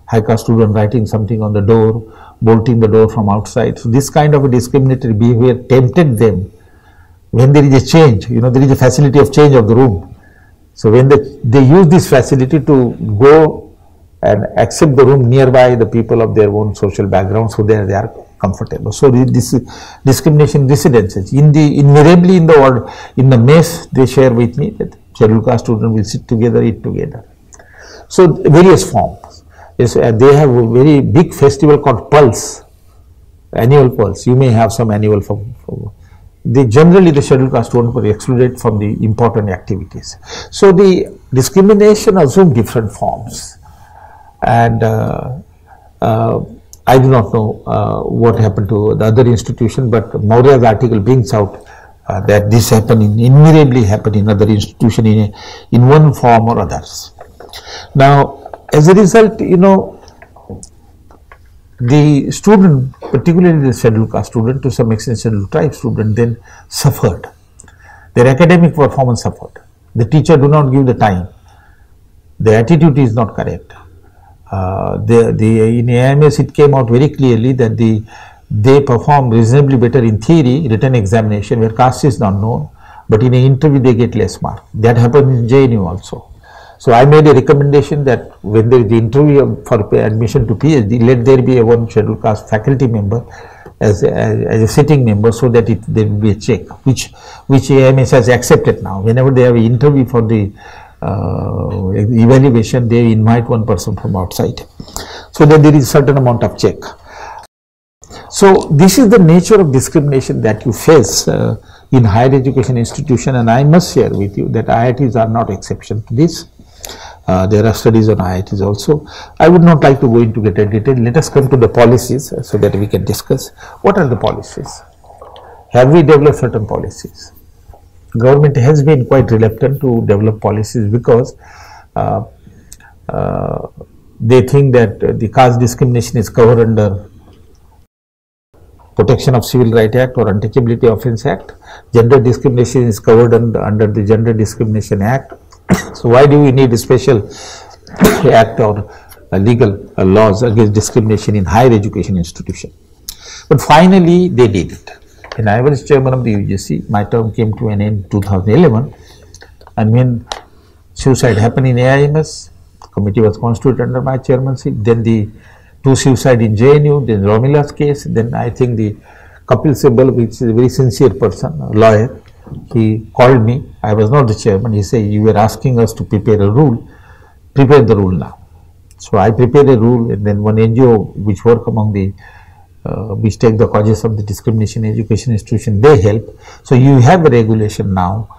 High caste student writing something on the door, bolting the door from outside. So this kind of a discriminatory behavior tempted them. When there is a change, there is a facility of change of the room. So when they use this facility to go and accept the room nearby the people of their own social background, so they are comfortable. So this discrimination residences. Invariably in the mess, they share with me that scheduled caste students will sit together, eat together. So various forms. Yes, they have a very big festival called Pulse, annual Pulse. You may have some annual generally the scheduled caste students were excluded from the important activities. So the discrimination assumed different forms, and I do not know what happened to the other institution, but Maurya's article brings out that this invariably happened in other institution in one form or others. Now, as a result, the student, particularly the scheduled caste student, to some extent scheduled tribe student, then suffered. Their academic performance suffered. The teacher do not give the time. The attitude is not correct. In AIMS it came out very clearly that they perform reasonably better in theory, written examination where caste is not known, but in an interview they get less mark. That happened in JNU also. So I made a recommendation that when there is the interview for admission to PhD, let there be a one scheduled caste faculty member as a sitting member, so that there will be a check, which AIMS has accepted now. Whenever they have an interview for the evaluation, they invite one person from outside, so that there is a certain amount of check. So this is the nature of discrimination that you face in higher education institution, and I must share with you that IITs are not exception to this. There are studies on IITs also. I would not like to go into greater detail. Let us come to the policies so that we can discuss. What are the policies? Have we developed certain policies? Government has been quite reluctant to develop policies because they think that the caste discrimination is covered under Protection of Civil Rights Act or Untouchability Offence Act. Gender discrimination is covered under the Gender Discrimination Act. So why do we need a special act or legal laws against discrimination in higher education institution? But finally they did it. When I was chairman of the UGC, my term came to an end in 2011, and when suicide happened in AIMS, committee was constituted under my chairmanship, then the two suicide in JNU, then Romila's case, then I think the Kapil Sibal, which is a very sincere person, a lawyer, he called me. I was not the chairman. He said, you were asking us to prepare a rule, prepare the rule now. So I prepared a rule, and then one NGO which work among the which take the causes of the discrimination in education institution, they help. So you have a regulation now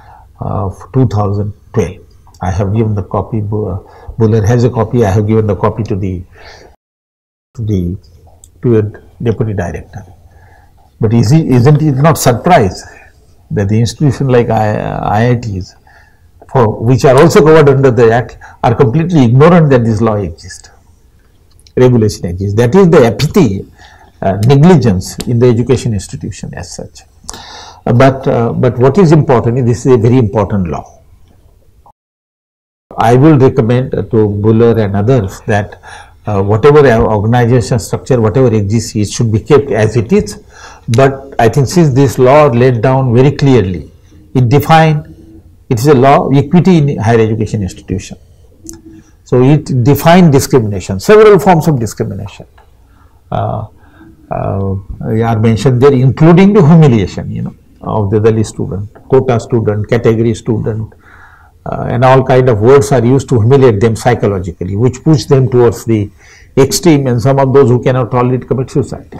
of 2012. I have given the copy, Buller has a copy, I have given the copy to the deputy director. But isn't it not surprise that the institution like IITs, which are also covered under the Act, are completely ignorant that this law exists, regulation exists? That is the apathy, negligence in the education institution as such. But what is important, this is a very important law. I will recommend to Buller and others that whatever organization structure, whatever exists, it should be kept as it is. But I think since this law laid down very clearly, it is a law of equity in higher education institution. So it defined discrimination, several forms of discrimination are mentioned there, including the humiliation, of the Dalit student, quota student, category student, and all kind of words are used to humiliate them psychologically, which push them towards the extreme, and some of those who cannot tolerate commit suicide.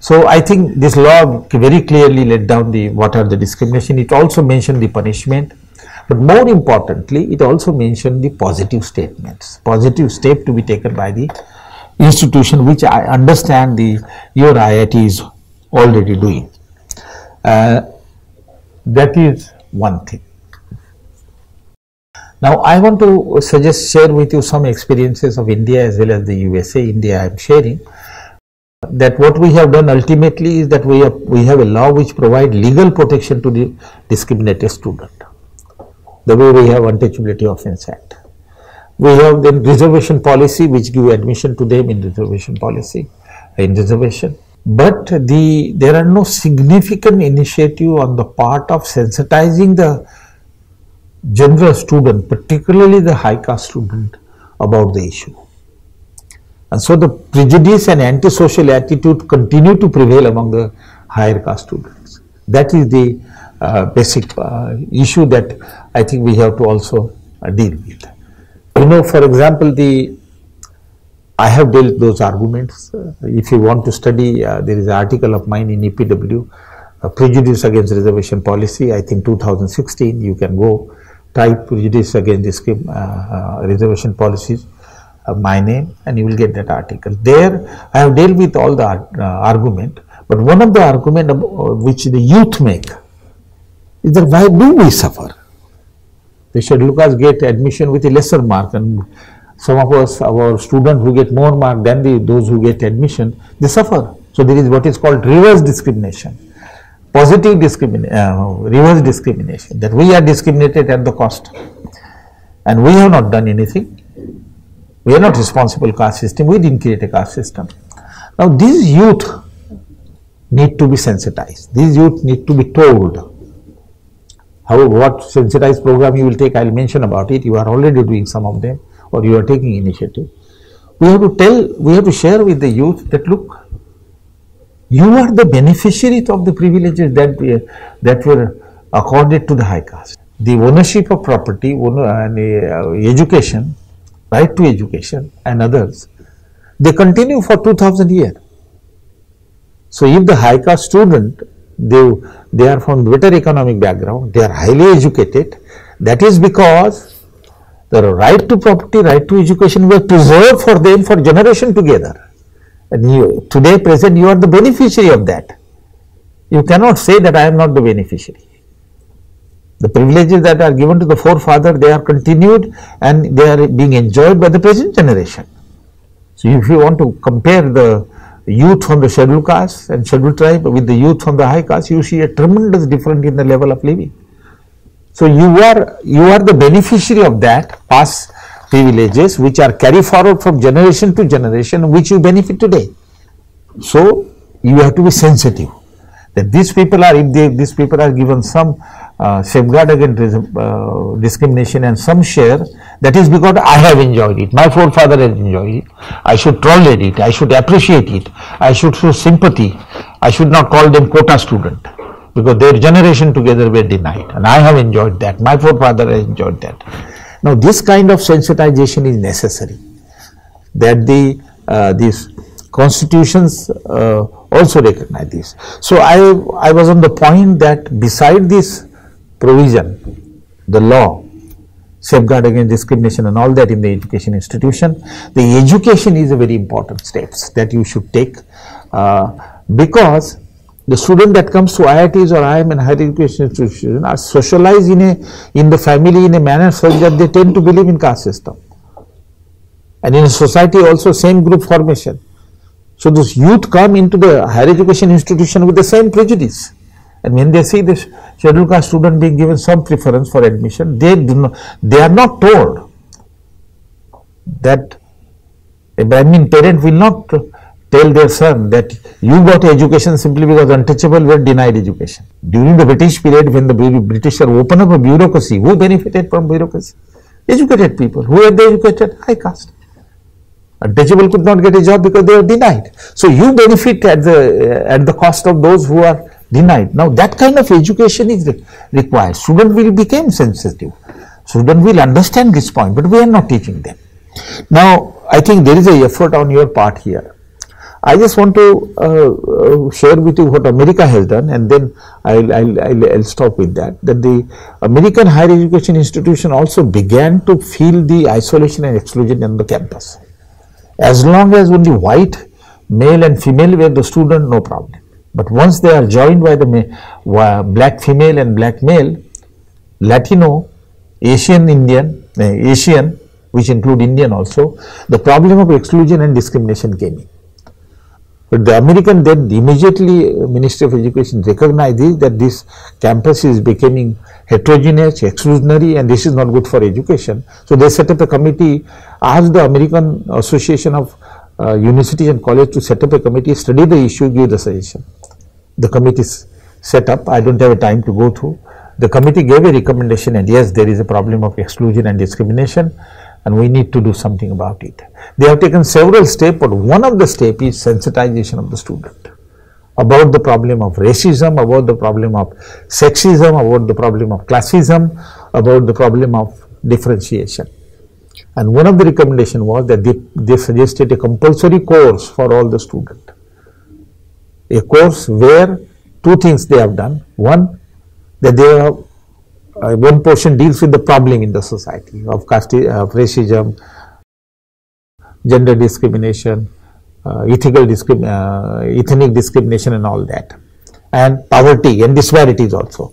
So I think this law very clearly laid down what are the discrimination. It also mentioned the punishment, but more importantly, it also mentioned the positive statements, positive step to be taken by the institution, which I understand your IIT is already doing. That is one thing. Now I want to share with you some experiences of India as well as the USA. India I am sharing. That what we have done ultimately is that we have a law which provides legal protection to the discriminated student. The way we have Untouchability Offence Act. We have then reservation policy which give admission to them in reservation policy, in reservation. But there are no significant initiative on the part of sensitizing the general student, particularly the high caste student, about the issue. And so the prejudice and antisocial attitude continue to prevail among the higher caste students. That is the basic issue that I think we have to also deal with. For example, I have dealt those arguments. If you want to study, there is an article of mine in EPW, Prejudice Against Reservation Policy, I think 2016, you can go type Prejudice Against Reservation Policies, my name, and you will get that article. There I have dealt with all the argument, but one of the argument which the youth make is that why do we suffer? The scheduled caste get admission with a lesser mark, and some of us, our students who get more mark than those who get admission, they suffer. So there is what is called reverse discrimination, positive discrimination, reverse discrimination, that we are discriminated at the cost, and we have not done anything. We are not responsible caste system. We didn't create a caste system. Now these youth need to be sensitized. These youth need to be told. However, what sensitized program you will take, I will mention about it. You are already doing some of them, or you are taking initiative. We have to tell, we have to share with the youth that look, you are the beneficiaries of the privileges that were accorded to the high caste. The ownership of property and education, right to education and others, they continue for 2000 years. So if the high caste student, they are from better economic background, they are highly educated, that is because the right to property, right to education were preserved for them for generation together. And you, today present, you are the beneficiary of that. You cannot say that I am not the beneficiary. The privileges that are given to the forefather, they are continued and they are being enjoyed by the present generation. So if you want to compare the youth from the scheduled caste and scheduled tribe with the youth from the high caste, you see a tremendous difference in the level of living. So you are the beneficiary of that past privileges which are carried forward from generation to generation, which you benefit today. So you have to be sensitive that these people are, if these people are given some safeguard against discrimination and some share, that is because I have enjoyed it, my forefather has enjoyed it, I should tolerate it, I should appreciate it, I should show sympathy, I should not call them quota student, because their generation together were denied, and I have enjoyed that, my forefather has enjoyed that. Now this kind of sensitization is necessary, that these constitutions also recognize this. So I was on the point that beside this provision, the law, safeguard against discrimination and all that in the education institution, the education is a very important steps that you should take, because the student that comes to IITs or IIM and higher education institutions are socialized in the family in a manner such that they tend to believe in caste system, and in a society also same group formation. So those youth come into the higher education institution with the same prejudice, and when they see this scheduled caste student being given some preference for admission, they are not told that a Brahmin parent will not tell their son that you got education simply because untouchable were denied education. During the British period, when the British opened up a bureaucracy, who benefited from bureaucracy? Educated people. Who are the educated? High caste. Untouchable could not get a job because they were denied. So you benefit at the cost of those who are denied. Now that kind of education is required. Student will become sensitive. Student will understand this point, but we are not teaching them. Now I think there is an effort on your part here. I just want to share with you what America has done, and then I'll stop with that. That the American higher education institution also began to feel the isolation and exclusion on the campus. As long as only white, male and female were the student, no problem. But once they are joined by the black female and black male, Latino, Asian Indian, Asian, which include Indian also, the problem of exclusion and discrimination came in. But the American then immediately Ministry of Education recognized that this campus is becoming heterogeneous, exclusionary, and this is not good for education. So they set up a committee, asked the American Association of Universities and Colleges to set up a committee, study the issue, give the suggestion. The committee is set up. I don't have a time to go through. The committee gave a recommendation, and yes, there is a problem of exclusion and discrimination, and we need to do something about it. They have taken several steps, but one of the steps is sensitization of the student about the problem of racism, about the problem of sexism, about the problem of classism, about the problem of differentiation. And one of the recommendations was that they suggested a compulsory course for all the students. A course where two things they have done. One, that they have one portion deals with the problem in the society of racism, gender discrimination, ethnic discrimination and all that, and poverty and disparities also.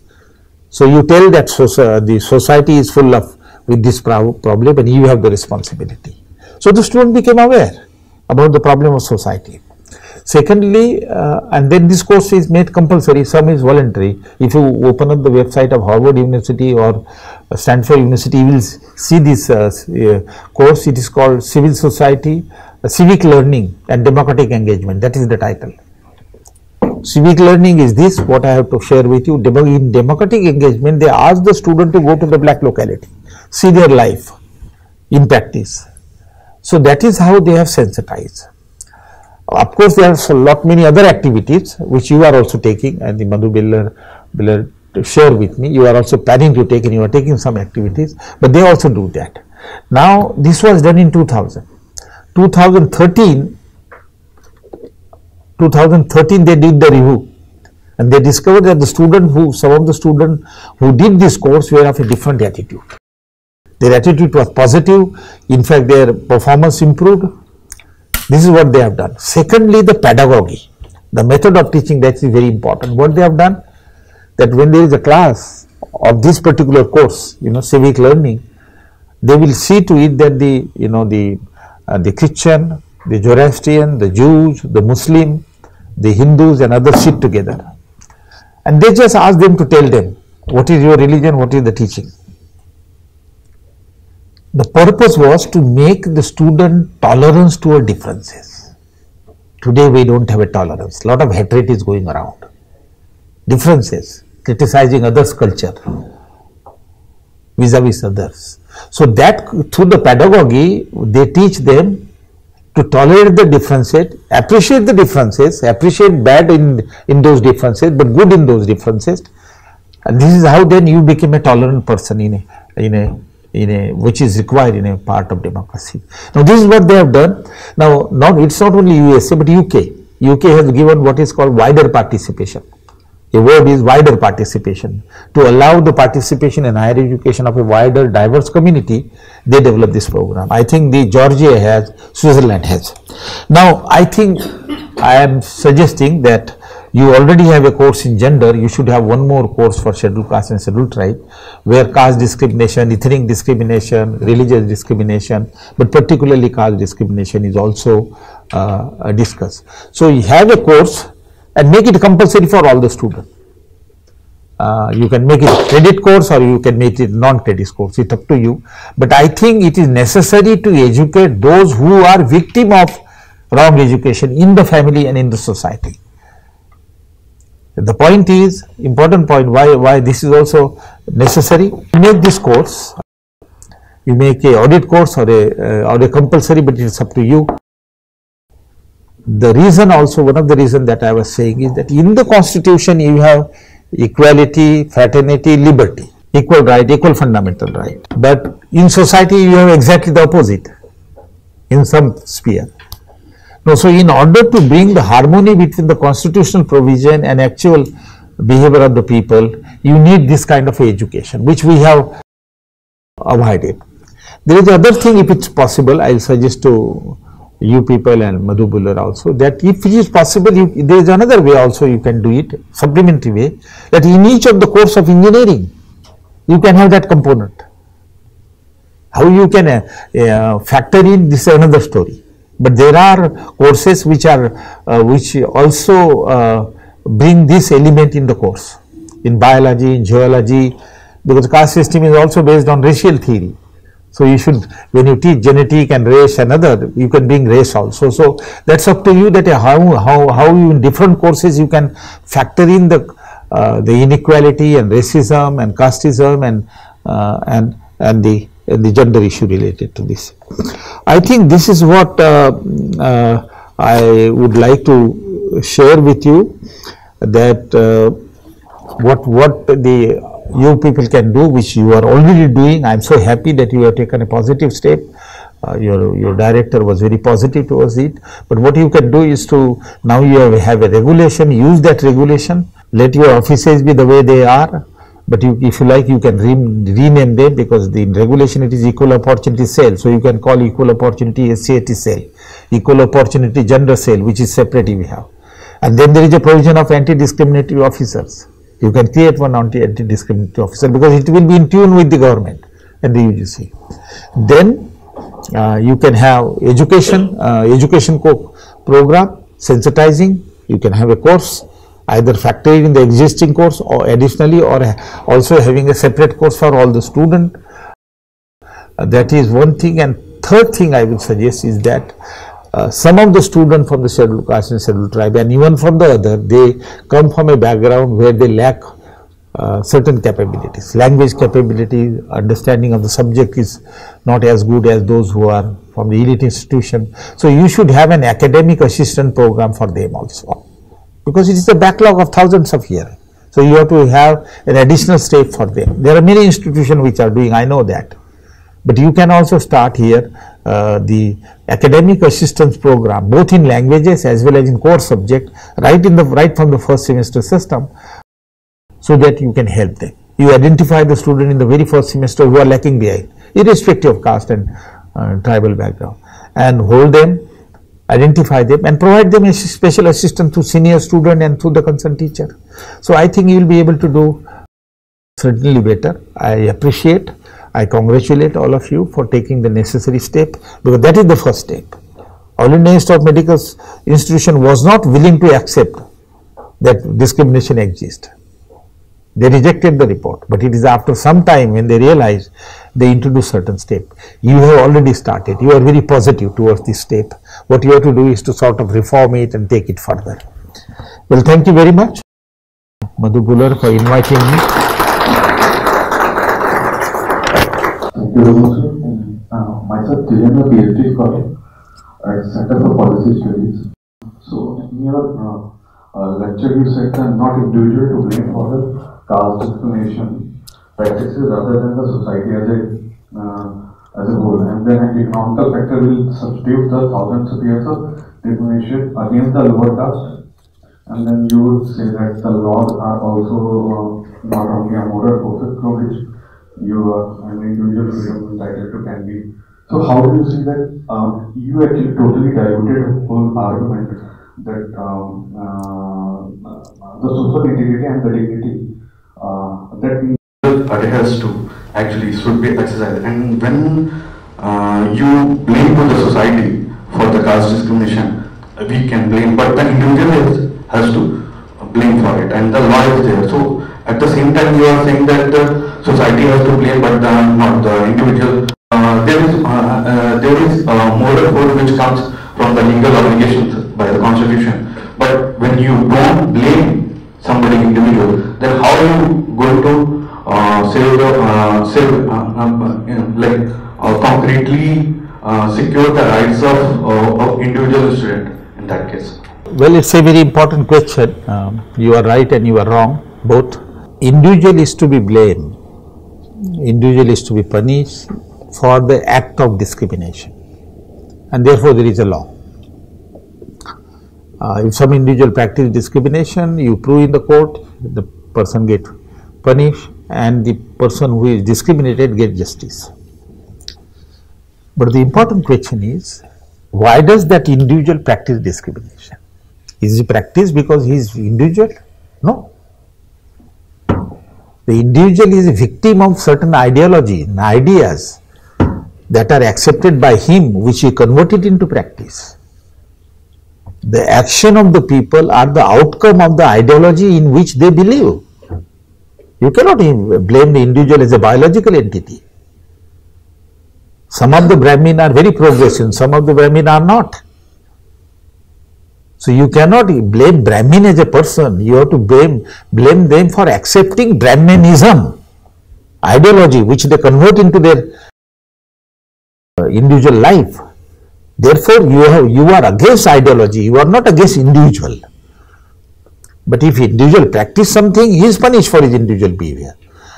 So you tell that the society is full of with this problem and you have the responsibility. So the student became aware about the problem of society. Secondly, and then this course is made compulsory, some is voluntary. If you open up the website of Harvard University or Stanford University, you will see this course. It is called Civil Society, Civic Learning and Democratic Engagement. That is the title. Civic learning is this, what I have to share with you. In democratic engagement, they ask the student to go to the black locality, see their life in practice. So that is how they have sensitized. Of course, there are many other activities which you are also taking, and the Madhu Biller share with me. You are also planning to take, and you are taking some activities, but they also do that. Now, this was done in 2000. 2013 they did the review, and they discovered that some of the students who did this course were of a different attitude. Their attitude was positive. In fact, their performance improved. This is what they have done. Secondly, the pedagogy, the method of teaching, that is very important. What they have done, that when there is a class of this particular course, civic learning, they will see to it that the Christian, the Zoroastrian, the Jews, the Muslim, the Hindus and others sit together, and they just ask them to tell them what is your religion, what is the teaching. The purpose was to make the student tolerance toward differences. Today we don't have a tolerance. A lot of hatred is going around. Differences, criticizing others' culture vis-a-vis others. So that through the pedagogy, they teach them to tolerate the differences, appreciate the differences, appreciate bad in those differences, but good in those differences. And this is how then you become a tolerant person which is required in a part of democracy. Now this is what they have done. Now it's not only USA but UK. UK has given what is called wider participation. A word is wider participation. To allow the participation in higher education of a wider, diverse community, they developed this program. I think Georgia has, Switzerland has. Now, I think I am suggesting that you already have a course in gender. You should have one more course for scheduled caste and scheduled tribe, where caste discrimination, ethnic discrimination, religious discrimination, but particularly caste discrimination is also discussed. So you have a course and make it compulsory for all the students. You can make it a credit course or you can make it non-credit course, it's up to you. But I think it is necessary to educate those who are victim of wrong education in the family and in the society. The point is, important point, why this is also necessary. You make this course, you make a audit course or a compulsory, but it's up to you. The reason also, one of the reasons that I was saying is that in the constitution you have equality, fraternity, liberty, equal right, equal fundamental right. But in society you have exactly the opposite in some sphere. Now, so in order to bring the harmony between the constitutional provision and actual behavior of the people, you need this kind of education, which we have avoided. There is another thing, if it's possible, I will suggest to you people and Madhu Biller also, that if it is possible, there is another way also you can do it, supplementary way, that in each of the course of engineering, you can have that component. How you can factor in, this is another story. But there are courses which also bring this element in the course, in biology, in geology, because caste system is also based on racial theory. So you should, when you teach genetic and race and other, you can bring race also. So that's up to you, that how you in different courses you can factor in the inequality and racism and casteism and the gender issue related to this. I think this is what I would like to share with you, that what you people can do, which you are already doing. I am so happy that you have taken a positive step. Your director was very positive towards it. But what you can do is to, now you have a regulation, use that regulation, let your offices be the way they are. But if you like, you can rename them, because the regulation it is equal opportunity cell. So you can call equal opportunity SC ST cell, equal opportunity gender cell, which is separate we have. And then there is a provision of anti-discriminatory officers. You can create one anti-discriminatory officer because it will be in tune with the government and the UGC. Then you can have education program, sensitizing. You can have a course, either factored in the existing course or additionally, or also having a separate course for all the students. That is one thing. And third thing I would suggest is that some of the students from the scheduled caste and scheduled tribe, and even from the other, they come from a background where they lack certain capabilities. Language capability, understanding of the subject is not as good as those who are from the elite institution. So you should have an academic assistant program for them also, because it is a backlog of thousands of years. So you have to have an additional step for them. There are many institutions which are doing, I know that. But you can also start here the academic assistance program, both in languages as well as in core subject, right from the first semester system, so that you can help them. You identify the student in the very first semester who are lacking behind, irrespective of caste and tribal background, and hold them, identify them, and provide them a special assistance to senior student and to the concerned teacher. So I think you will be able to do certainly better. I congratulate all of you for taking the necessary step, because that is the first step. All India Institute of Medical Institution was not willing to accept that discrimination exists. They rejected the report, but it is after some time when they realized, they introduced certain step. You have already started. You are very positive towards this step. What you have to do is to sort of reform it and take it further. Well, thank you very much, Madhu Bular, for inviting me. Thank you very much, sir. Myself, Dylan, a PhD scholar at Center for Policy Studies. So, in your lecture, you said that not individual to blame for the caste discrimination practices other than the society as a whole, and then an economical factor will substitute the thousands of years of discrimination against the lower caste. And then you would say that the laws are also not only a moral process through which you are an individual freedom entitled to can be. So how do you see that you actually totally diluted the whole argument that the social integrity and the dignity that adheres to actually should be exercised, and when you blame to the society for the caste discrimination, we can blame, but the individual has to blame for it, and the law is there. So at the same time, you are saying that the society has to blame, but not the individual. There is moral code which comes from the legal obligations by the constitution. But when you don't blame somebody individual, then how are you going to concretely secure the rights of individual student in that case? Well, it's a very important question. You are right and you are wrong, both. Individual is to be blamed, individual is to be punished for the act of discrimination, and therefore there is a law. If some individual practice discrimination, you prove in the court, the person get punished and the person who is discriminated get justice. But the important question is, why does that individual practice discrimination? Is he practiced because he is individual? No. The individual is a victim of certain ideology and ideas that are accepted by him, which he converted into practice. The action of the people are the outcome of the ideology in which they believe. You cannot blame the individual as a biological entity. Some of the Brahmin are very progressive, some of the Brahmin are not. So you cannot blame Brahmin as a person, you have to blame them for accepting Brahmanism, ideology which they convert into their individual life. Therefore, you are against ideology, you are not against individual. But if individual practice something, he is punished for his individual behavior.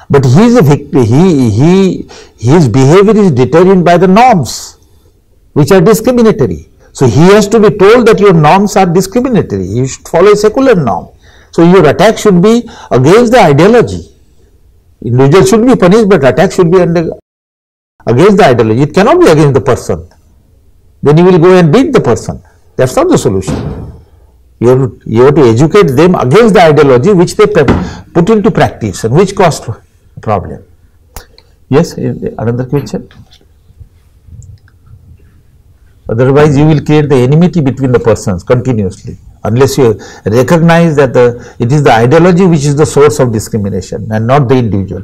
But he is a victim, his behavior is determined by the norms which are discriminatory. So he has to be told that your norms are discriminatory, you should follow a secular norm. So your attack should be against the ideology. Individual should be punished, but attack should be against the ideology. It cannot be against the person. Then you will go and beat the person. That's not the solution. You have to educate them against the ideology which they put into practice and which caused problem. Yes, another question? Otherwise, you will create the enmity between the persons continuously, unless you recognize that it is the ideology which is the source of discrimination and not the individual.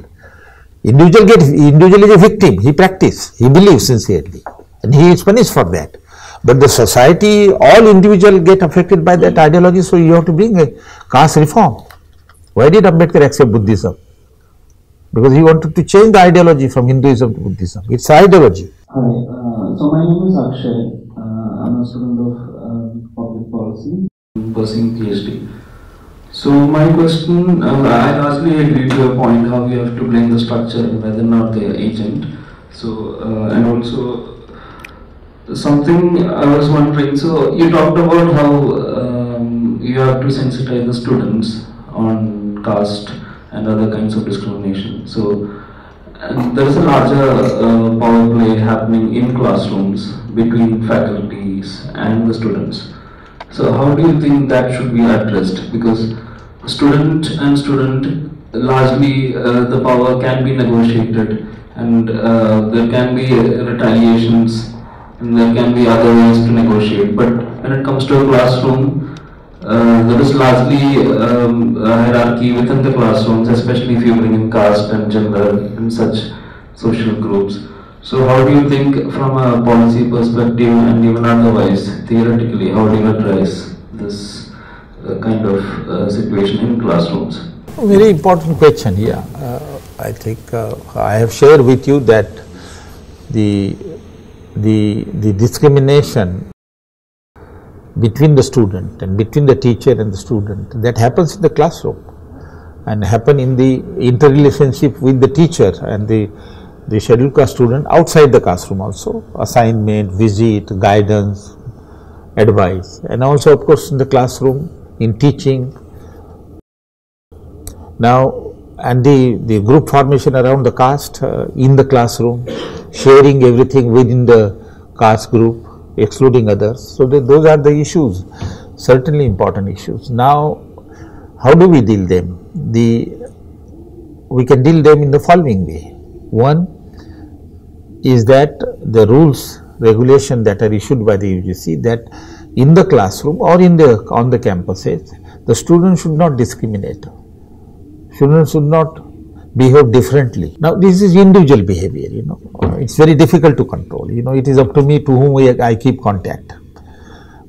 Individual is a victim. He practices, he believes sincerely, and he is punished for that. But the society, all individuals get affected by that ideology, so you have to bring a caste reform. Why did Ambedkar accept Buddhism? Because he wanted to change the ideology from Hinduism to Buddhism. It's ideology. Hi, so my name is Akshay. I'm a student of public policy, pursuing PhD. So my question, I largely agree to your point how we have to blame the structure and whether or not the agent. So and also something I was wondering. So you talked about how you have to sensitize the students on caste and other kinds of discrimination. So and there is a larger power play happening in classrooms between faculties and the students. So how do you think that should be addressed? Because student and student, largely the power can be negotiated, and there can be retaliations, and there can be other ways to negotiate. But when it comes to a classroom, there is largely a hierarchy within the classrooms, especially if you bring in caste and gender and such social groups. So how do you think from a policy perspective and even otherwise, theoretically, how do you address this kind of situation in classrooms? Very important question here. I think I have shared with you that the discrimination between the student and between the teacher and the student, that happens in the classroom and happen in the interrelationship with the teacher and the scheduled caste student outside the classroom also, assignment, visit, guidance, advice, and also of course in the classroom, in teaching. Now, and the group formation around the caste in the classroom, sharing everything within the caste group, excluding others. So those are the issues, certainly important issues. Now, how do we deal them? We can deal them in the following way. One is that the rules, regulation that are issued by the UGC, that in the classroom or on the campuses, the students should not discriminate. Students should not behave differently. Now, this is individual behavior, it's very difficult to control, it is up to me to whom I keep contact.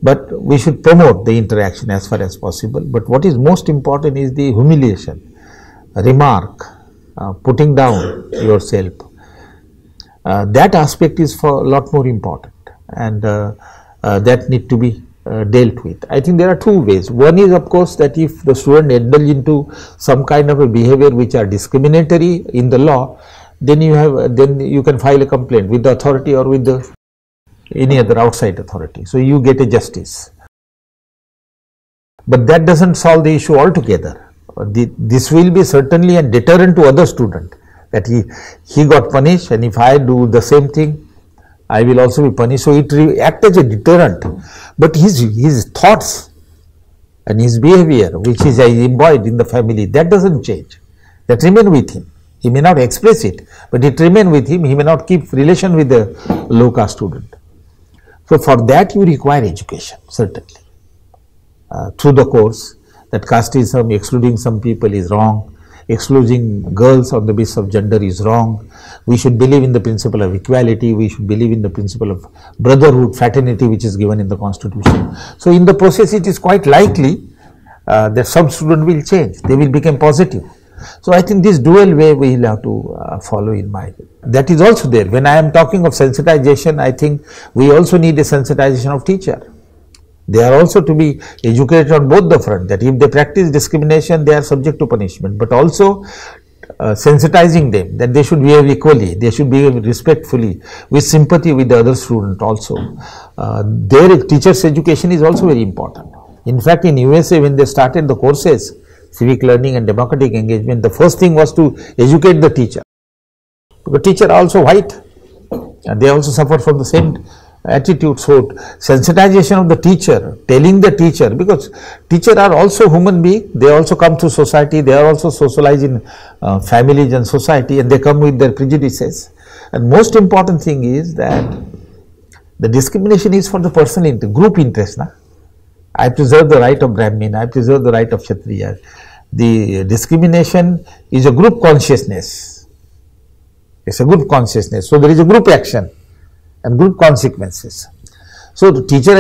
But we should promote the interaction as far as possible. But what is most important is the humiliation, remark, putting down yourself. That aspect is for a lot more important, and that need to be dealt with. I think there are two ways. One is of course that if the student indulge into some kind of a behavior which are discriminatory in the law, then you can file a complaint with the authority or with any other outside authority. So you get a justice. But that doesn't solve the issue altogether. This will be certainly a deterrent to other student, that he got punished, and if I do the same thing, I will also be punished. So it will act as a deterrent. But his thoughts and his behavior, which is embodied in the family, that doesn't change. That remain with him. He may not express it, but it remain with him. He may not keep relation with the low caste student. So for that you require education, certainly, through the course, that casteism, excluding some people, is wrong. Excluding girls on the basis of gender is wrong. We should believe in the principle of equality. We should believe in the principle of brotherhood, fraternity, which is given in the constitution. So in the process, it is quite likely that some student will change. They will become positive. So I think this dual way we will have to follow in mind. That is also there. When I am talking of sensitization, I think we also need a sensitization of teacher. They are also to be educated on both the front, that if they practice discrimination, they are subject to punishment, but also sensitizing them that they should behave equally, they should behave respectfully, with sympathy with the other student also. Their teacher's education is also very important. In fact, in USA, when they started the courses, civic learning and democratic engagement, the first thing was to educate the teacher. The teacher are also white, and they also suffer from the same attitude. So sensitization of the teacher, telling the teacher, because teachers are also human beings, they also come to society, they are also socialized in families and society, and they come with their prejudices. And most important thing is that the discrimination is for the personal group interest. I preserve the right of Brahmin, I preserve the right of Kshatriya. The discrimination is a group consciousness. It's a group consciousness. So there is a group action and group consequences. So the teacher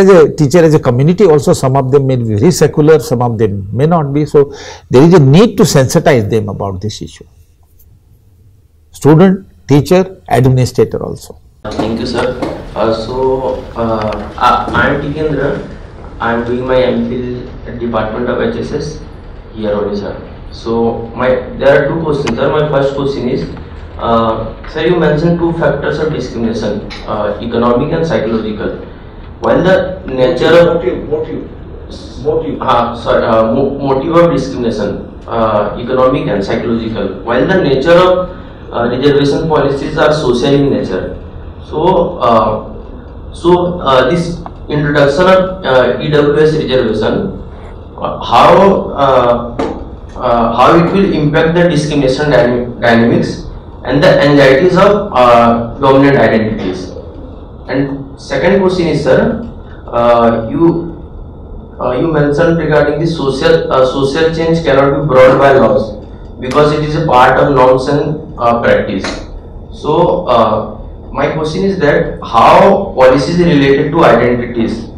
as a community also, some of them may be very secular, some of them may not be. So there is a need to sensitize them about this issue. Student, teacher, administrator also. Thank you, sir. I am Tikendra. I am doing my MPhil at Department of HSS here only, sir. So there are two questions, sir. My first question is, sir, you mentioned two factors of discrimination, economic and psychological. While the nature of motive of discrimination, economic and psychological, while the nature of reservation policies are social in nature. This introduction of EWS reservation, how it will impact the discrimination dynamics and the anxieties of dominant identities. And second question is, sir, you mentioned regarding the social change cannot be brought by laws because it is a part of norms and practice. So my question is that how policies related to identities,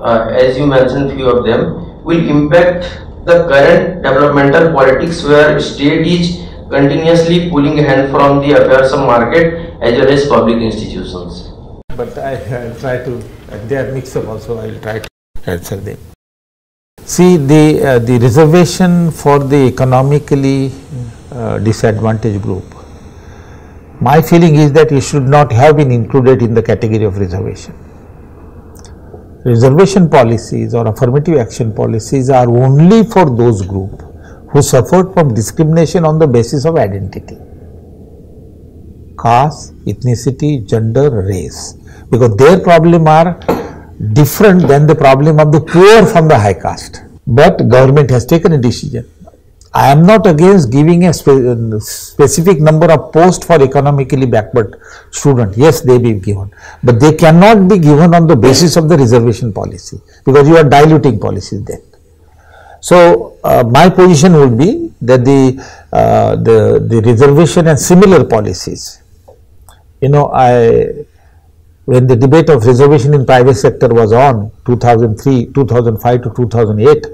as you mentioned few of them, will impact the current developmental politics where state is continuously pulling a hand from the affairs of market as well as public institutions. But I'll try to, they are mixed up also, I'll try to answer them. See, the reservation for the economically disadvantaged group, my feeling is that it should not have been included in the category of reservation. Reservation policies or affirmative action policies are only for those groups who suffered from discrimination on the basis of identity, caste, ethnicity, gender, race, because their problem are different than the problem of the poor from the high caste. But government has taken a decision. I am not against giving a specific number of posts for economically backward students. Yes, they be given, but they cannot be given on the basis of the reservation policy, because you are diluting policies then. So my position would be that the reservation and similar policies, you know, when the debate of reservation in private sector was on 2003, 2005 to 2008,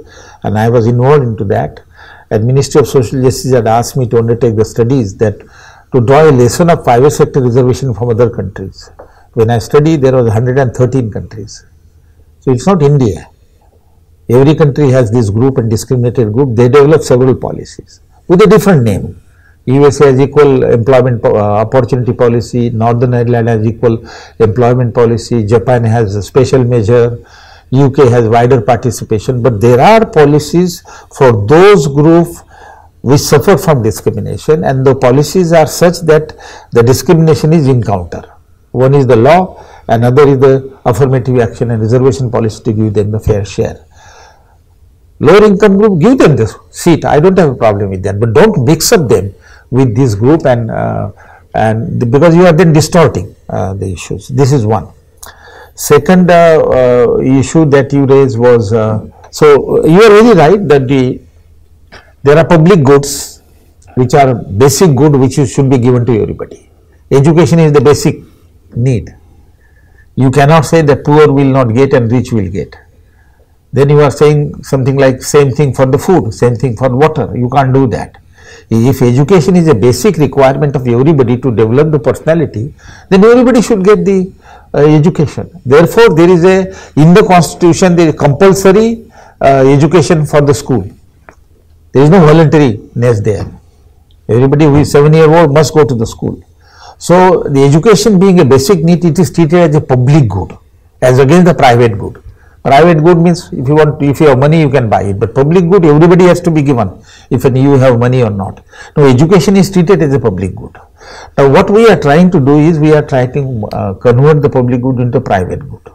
and I was involved into that, and Ministry of Social Justice had asked me to undertake the studies that to draw a lesson of private sector reservation from other countries. When I studied, there was 113 countries. So it's not India. Every country has this group and discriminated group. They develop several policies with a different name. USA has equal employment opportunity policy, Northern Ireland has equal employment policy, Japan has a special measure, UK has wider participation, but there are policies for those groups which suffer from discrimination, and the policies are such that the discrimination is in counter. One is the law, another is the affirmative action and reservation policy to give them the fair share. Lower income group, give them the seat, I don't have a problem with that, but don't mix up them with this group and because you are then distorting the issues. This is one. Second issue that you raised was, so you are very right that there are public goods which are basic good which should be given to everybody. Education is the basic need. You cannot say that poor will not get and rich will get. Then you are saying something like same thing for the food, same thing for water. You can't do that. If education is a basic requirement of everybody to develop the personality, then everybody should get the education. Therefore, there is in the constitution there is compulsory education for the school. There is no voluntariness there. Everybody who is 7-year-old must go to the school. So the education being a basic need, it is treated as a public good, as against the private good. Private good means if you have money you can buy it, but public good everybody has to be given, if you have money or not. No, education is treated as a public good. Now what we are trying to do is we are trying to convert the public good into private good.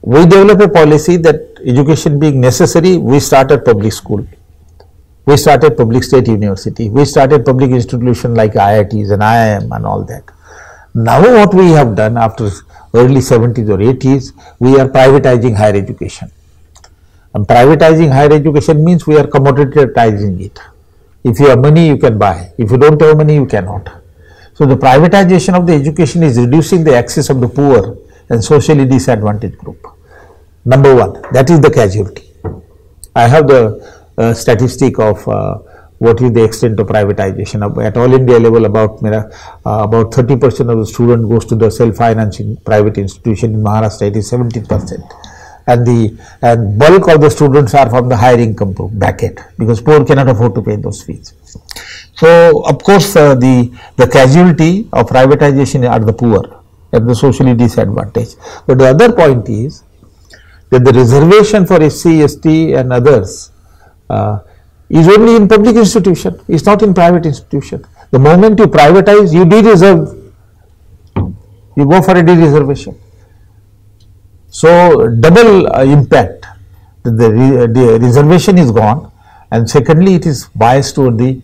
We develop a policy that education being necessary, we started public school. We started public state university. We started public institutions like IITs and IIM and all that. Now what we have done after early 70s or 80s, we are privatizing higher education. And privatizing higher education means we are commoditizing it. If you have money, you can buy. If you don't have money, you cannot. So the privatization of the education is reducing the access of the poor and socially disadvantaged group. Number one, that is the casualty. I have the statistic of what is the extent of privatization. At all India level, about 30% of the student goes to the self-financing private institution. In Maharashtra, it is 70%. And bulk of the students are from the higher income bracket, because poor cannot afford to pay those fees. So of course the casualty of privatization are the poor and the socially disadvantaged. But the other point is that the reservation for SC, ST and others is only in public institution, it's not in private institution. The moment you privatize, you de-reserve, you go for a de-reservation. So double impact, the reservation is gone, and secondly it is biased toward the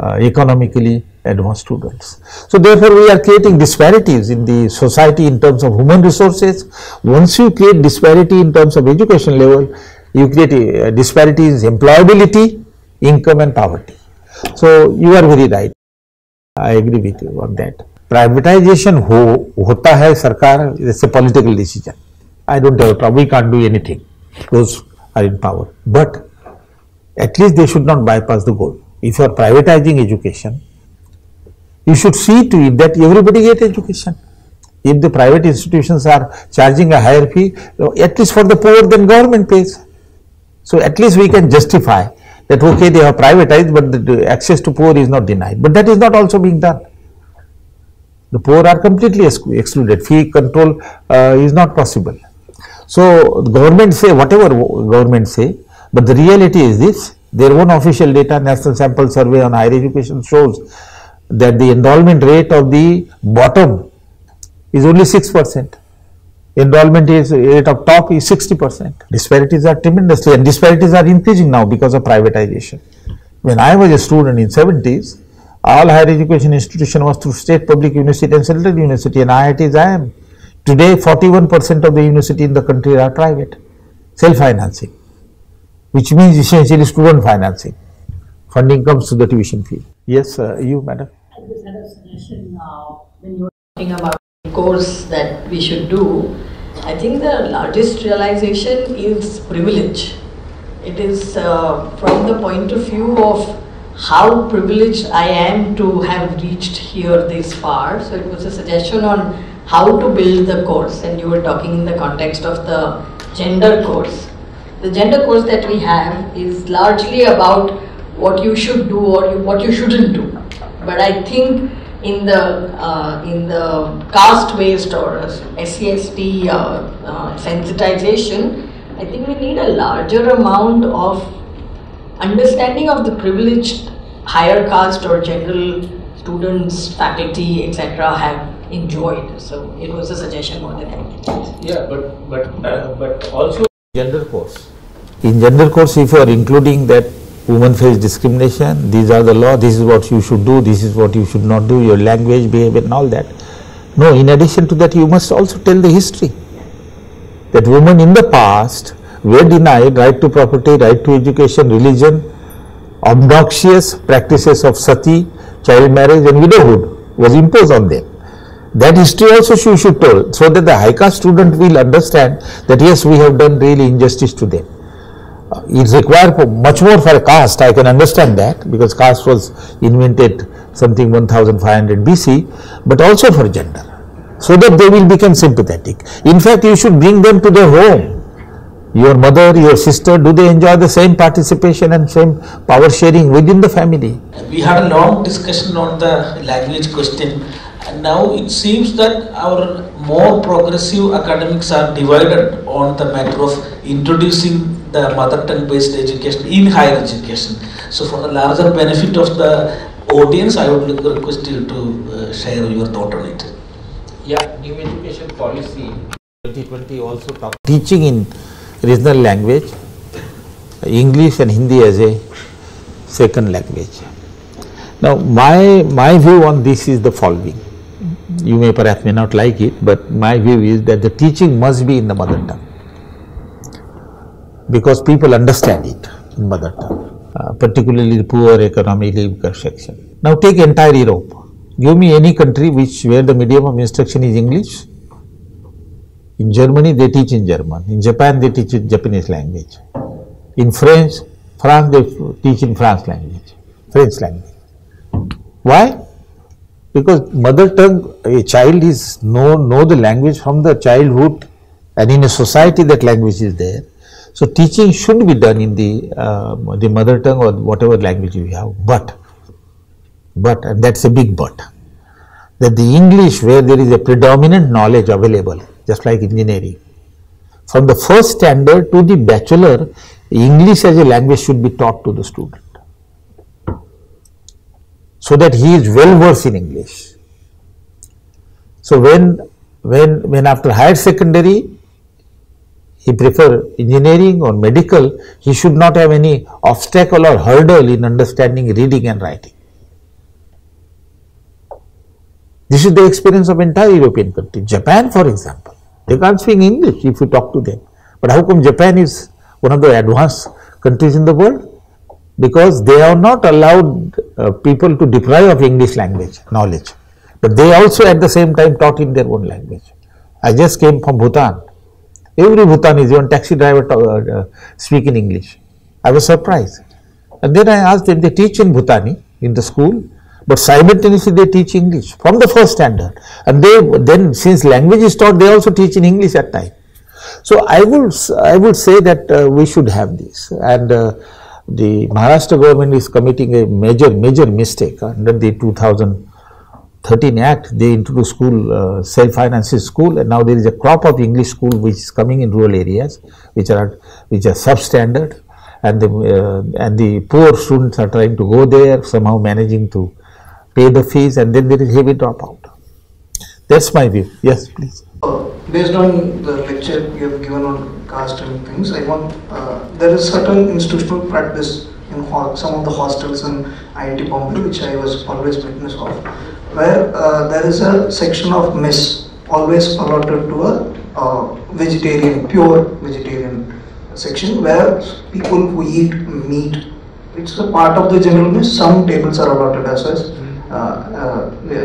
economically advanced students. So therefore we are creating disparities in the society in terms of human resources. Once you create disparity in terms of education level, you create disparities in employability, income and poverty. So you are very right. I agree with you on that. Privatization hota hai sarkar, it's a political decision. I don't have a problem. We can't do anything. Those are in power. But at least they should not bypass the goal. If you are privatizing education, you should see to it that everybody gets education. If the private institutions are charging a higher fee, at least for the poor, then government pays. So at least we can justify that okay, they have privatized, but the access to poor is not denied. But that is not also being done. The poor are completely excluded. Fee control is not possible. So the government say whatever government say, but the reality is this: their own official data, National Sample Survey on Higher Education shows that the enrollment rate of the bottom is only 6%. Enrollment rate of top is 60%. Disparities are tremendously, and disparities are increasing now because of privatization. When I was a student in 70s, all higher education institution was through state public university and central university, and IITs IIM. Today 41% of the university in the country are private, self-financing, which means essentially student financing. Funding comes to the tuition fee. Yes, you madam. I just had a suggestion when you were talking about the course that we should do. I think the largest realization is privilege. It is from the point of view of how privileged I am to have reached here this far. So it was a suggestion on how to build the course, and you were talking in the context of the gender course. The gender course that we have is largely about what you should do or what you shouldn't do. But I think in the caste-based or SC/ST sensitization, I think we need a larger amount of understanding of the privileged higher caste or general students, faculty, etc. have enjoyed. So it was a suggestion more than anything. Yeah, but also gender course. In gender course, if you are including that women face discrimination, these are the law, this is what you should do, this is what you should not do, your language, behavior and all that. No, in addition to that, you must also tell the history. That women in the past were denied right to property, right to education, religion, obnoxious practices of sati, child marriage and widowhood was imposed on them. That history also you should tell, so that the high caste student will understand that yes, we have done really injustice to them. It's required much more for a caste, I can understand that, because caste was invented something 1500 BC, but also for gender, so that they will become sympathetic. In fact, you should bring them to their home. Your mother, your sister, do they enjoy the same participation and same power sharing within the family? We had a long discussion on the language question, and now it seems that our more progressive academics are divided on the matter of introducing the mother tongue based education in higher education. So for the larger benefit of the audience, I would request you to share your thought on it. Yeah, new education policy 2020 also talks teaching in regional language, English and Hindi as a second language. Now, my view on this is the following. You may perhaps may not like it, but my view is that the teaching must be in the mother tongue, because people understand it in mother tongue, particularly the poor, economically weaker section. Now, take entire Europe. Give me any country where the medium of instruction is English. In Germany, they teach in German. In Japan, they teach in Japanese language. In France, they teach in French language. Why? Because mother tongue, a child is know the language from the childhood, and in a society that language is there. So teaching should be done in the mother tongue or whatever language you have. But, and that's a big but, that the English where there is a predominant knowledge available, just like engineering, from the first standard to the bachelor, English as a language should be taught to the student, so that he is well versed in English. So when after higher secondary he prefer engineering or medical, he should not have any obstacle or hurdle in understanding reading and writing. This is the experience of entire European country. Japan, for example, they can't speak English if you talk to them. But how come Japan is one of the advanced countries in the world? Because they have not allowed people to deprive of English language knowledge, but they also at the same time taught in their own language. I just came from Bhutan. Every Bhutanese, even taxi driver speak in English. I was surprised. And then I asked them, they teach in Bhutani in the school, but simultaneously they teach English from the first standard. And then since language is taught, they also teach in English at time. So I would say that we should have this. And the Maharashtra government is committing a major mistake. Under the 2013 Act, they introduced school, self-financing school, and now there is a crop of English school which is coming in rural areas, which are substandard, and the poor students are trying to go there, somehow managing to pay the fees, and then there is heavy dropout. That's my view. Yes, please. Based on the lecture you have given on caste and things, I want there is certain institutional practice in some of the hostels in IIT Bombay, which I was always witness of, where there is a section of mess always allotted to a vegetarian, pure vegetarian section, where people who eat meat, it's a part of the general mess. Some tables are allotted as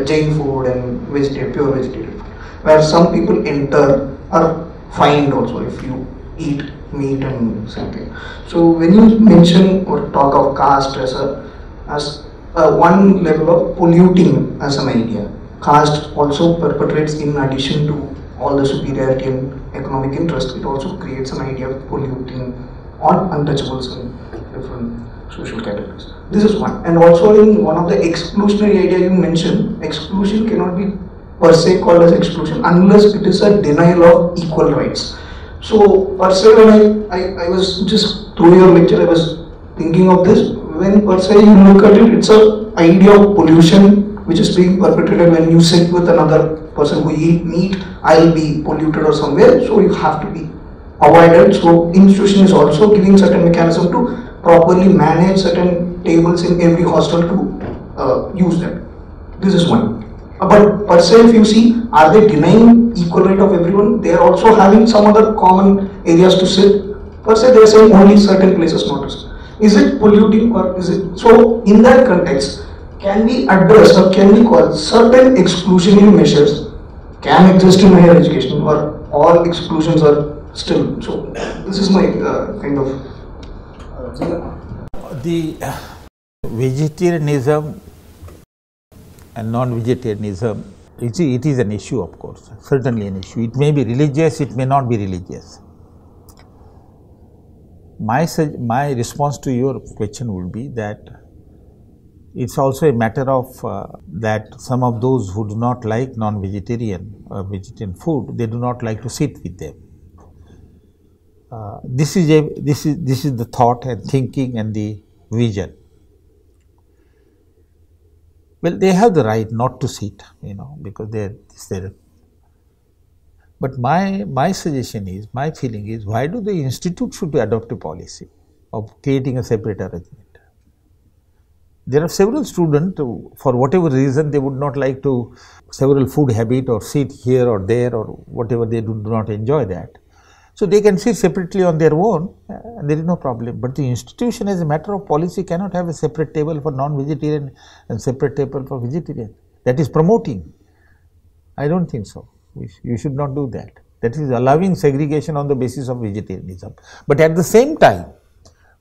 Jain food and pure vegetarian food, where some people enter are fined also if you eat meat and something. So when you mention or talk of caste as one level of polluting as an idea, caste also perpetrates, in addition to all the superiority and economic interest, it also creates an idea of polluting on untouchables in different social categories. This is one. And also in one of the exclusionary idea you mentioned, exclusion cannot be per se called as exclusion unless it is a denial of equal rights. So per se, when I was just through your lecture, I was thinking of this. When per se you look at it, it's an idea of pollution which is being perpetrated when you sit with another person who eat meat. I'll be polluted or somewhere, so you have to be avoided. So institution is also giving certain mechanism to properly manage certain tables in every hostel to use them. This is one. But per se, if you see, are they denying equal right of everyone? They are also having some other common areas to sit. Per se, they are saying only certain places not to sit. Is it polluting or is it? So in that context, can we address or can we call certain exclusionary measures can exist in higher education, or all exclusions are still? So this is my kind of the vegetarianism and non-vegetarianism, it is an issue, of course, certainly an issue. It may be religious, it may not be religious. My response to your question would be that it's also a matter of that some of those who do not like non-vegetarian or vegetarian food, they do not like to sit with them. This is the thought and thinking and the vision. Well, they have the right not to sit, because they're. But my suggestion is, my feeling is, why do the institute should adopt a policy of creating a separate arrangement? There are several students who, for whatever reason, they would not like to, several food habit or sit here or there or whatever, they do not enjoy that. So they can sit separately on their own, and there is no problem. But the institution, as a matter of policy, cannot have a separate table for non-vegetarian and separate table for vegetarian. That is promoting. I don't think so. You should not do that. That is allowing segregation on the basis of vegetarianism. But at the same time,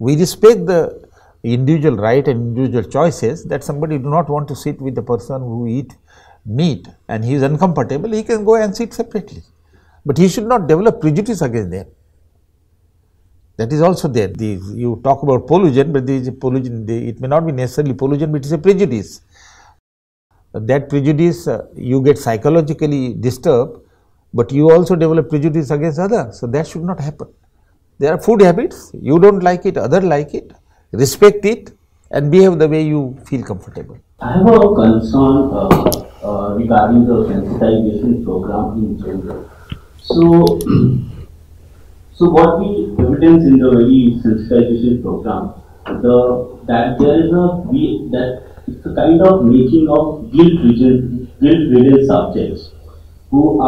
we respect the individual right and individual choices, that somebody do not want to sit with the person who eat meat and he is uncomfortable, he can go and sit separately. But he should not develop prejudice against them. That is also there. You talk about pollution, but there is a pollution, it may not be necessarily pollution, but it is a prejudice. That prejudice, you get psychologically disturbed, but you also develop prejudice against others. So that should not happen. There are food habits, you don't like it, others like it, respect it and behave the way you feel comfortable. I have a concern regarding the sensitization program in general. So what we evidence in the very sensitization program, that there is that it's a kind of making of guilt-ridden subjects who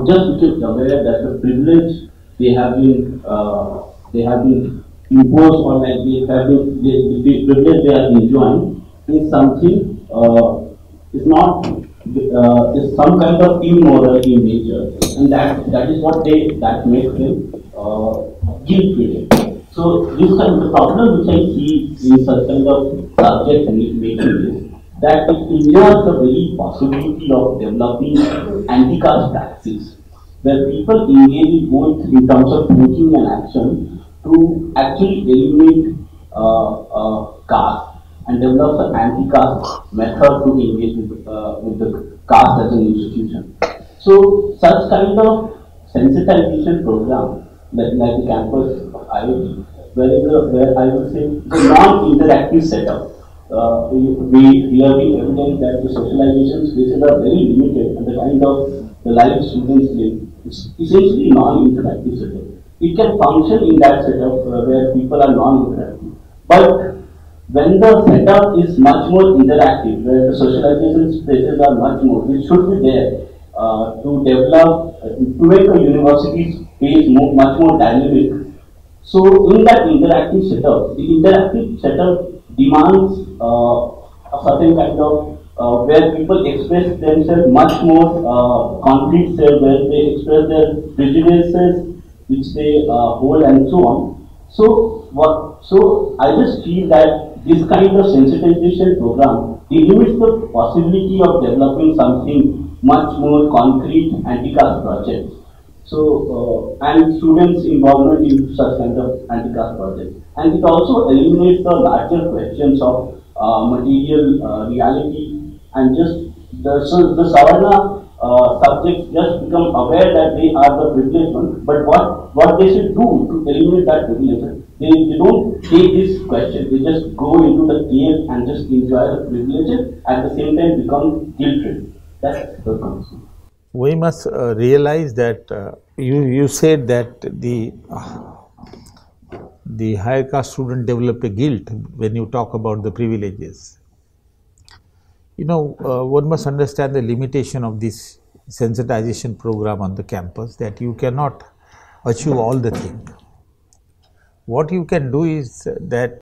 just became aware that the privilege they have been imposed, or like the privilege they are enjoying is something is some kind of immoral in nature, and that is what that makes them guilt-ridden. So this kind of problem which I see in such kind of subject making is that it injures the very possibility of developing anti-caste practices, where people engage both in terms of thinking and action to actually eliminate caste and develop an anti-caste method to engage with the caste as an institution. So such kind of sensitization program, like the campus of IIT, where I would say the non-interactive setup. We have been evident that the socialization spaces are very limited, and the kind of the life students live is essentially non-interactive setup. It can function in that setup where people are non-interactive. But when the setup is much more interactive, where the socialization spaces are much more, which should be there to develop, to make a university space much more dynamic. So in that interactive setup, the interactive setup demands a certain kind of where people express themselves much more concrete self, where they express their prejudices which they hold and so on. So I just feel that this kind of sensitization program limits the possibility of developing something much more concrete anti-caste projects. So and students' involvement in such kind of anti-caste projects, and it also eliminates the larger questions of material reality, and just the Savarna subjects just become aware that they are the privileged ones. But what they should do to eliminate that privilege? They don't take this question. They just go into the cave and just enjoy the privilege, at the same time become guilt-ridden. That's the concern. We must realize that you said that the higher caste student develop a guilt when you talk about the privileges. One must understand the limitation of this sensitization program on the campus, that you cannot achieve all the things. What you can do is that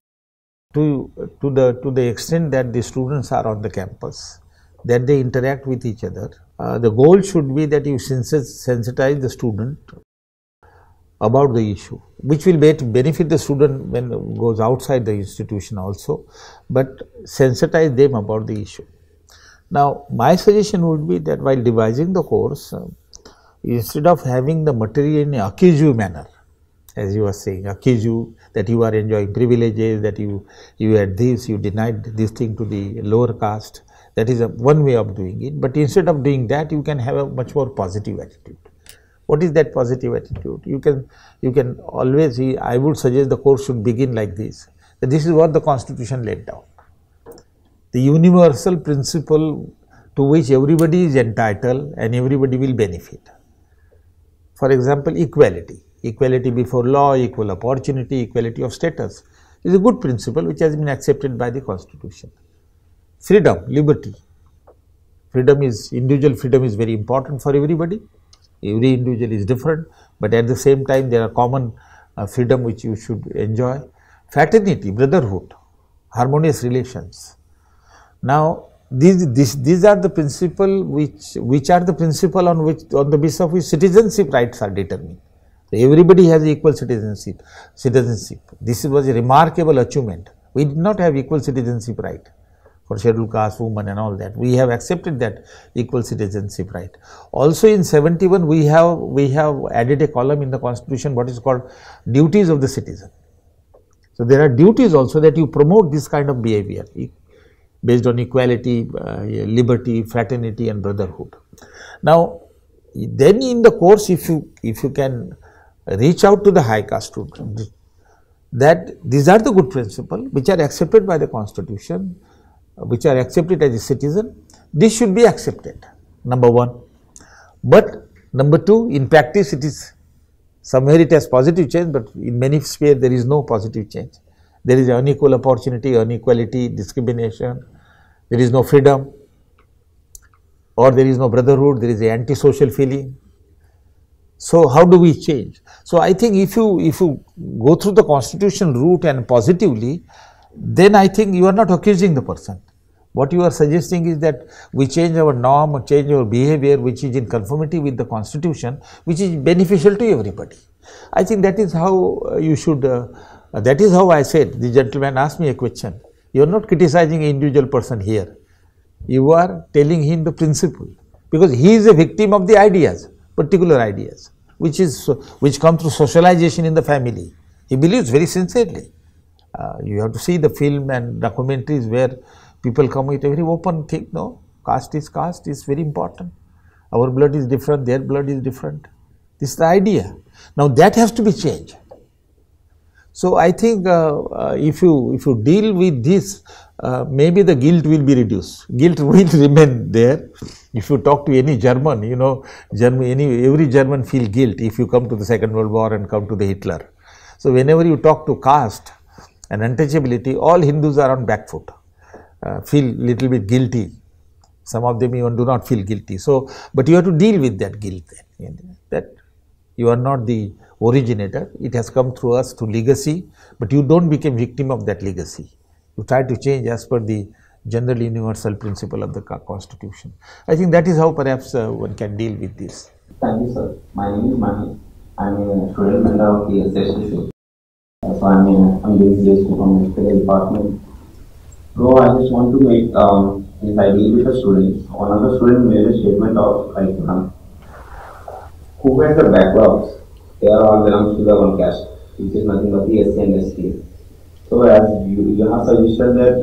to the extent that the students are on the campus, that they interact with each other, the goal should be that you sensitize the student about the issue, which will benefit the student when it goes outside the institution also, but sensitize them about the issue. Now, my suggestion would be that while devising the course, instead of having the material in an accusative manner, as you were saying, accuse you that you are enjoying privileges, that you had this, you denied this thing to the lower caste. That is one way of doing it. But instead of doing that, you can have a much more positive attitude. What is that positive attitude? You can always, I would suggest the course should begin like this. That this is what the Constitution laid down. the universal principle to which everybody is entitled and everybody will benefit. For example, equality. Equality before law, equal opportunity, equality of status is a good principle which has been accepted by the Constitution. Freedom, liberty. Individual freedom is very important for everybody. Every individual is different, but at the same time there are common freedom which you should enjoy. Fraternity, brotherhood, harmonious relations. Now, these are the principle which are the principle on the basis of which citizenship rights are determined. So everybody has equal citizenship. This was a remarkable achievement. We did not have equal citizenship right for scheduled caste, women and all that. We have accepted that equal citizenship right. Also in 71 we have added a column in the Constitution what is called duties of the citizen. So there are duties also that you promote this kind of behavior based on equality, liberty, fraternity and brotherhood. Now then in the course if you can reach out to the high caste students that these are the good principles which are accepted by the Constitution, which are accepted as a citizen, this should be accepted, number one. But number two, in practice it is somewhere it has positive change, but in many spheres there is no positive change. There is unequal opportunity, inequality, discrimination, there is no freedom, or there is no brotherhood, there is an anti-social feeling. So how do we change? So I think if you go through the Constitution route and positively, then I think you are not accusing the person. What you are suggesting is that we change our norm, change our behavior which is in conformity with the Constitution, which is beneficial to everybody. I think that is how you should, that is how I said, the gentleman asked me a question. You are not criticizing an individual person here. You are telling him the principle, because he is a victim of the ideas, particular ideas, which come through socialization in the family. He believes very sincerely. You have to see the film and documentaries where people come with a very open thing. No, caste is very important. Our blood is different, their blood is different. This is the idea. Now that has to be changed. So I think if you deal with this, maybe the guilt will be reduced. Guilt will remain there. If you talk to any German, you know, every German feel guilt if you come to the Second World War and come to the Hitler. So whenever you talk to caste and untouchability, all Hindus are on back foot, feel little bit guilty. Some of them even do not feel guilty. So, but you have to deal with that guilt then, that you are not the originator. It has come through us through legacy, but you don't become victim of that legacy. You try to change as per the general universal principle of the Constitution. I think that is how perhaps one can deal with this. Thank you, sir. My name is Mani. I am a student member of the SST. So I'm doing PhD from the medical department. So I just want to make, if I deal with the students, one of the students made a statement of like, who has the backlogs? They are all belongs to the one caste, which is nothing but the SC and ST. So as you have suggested that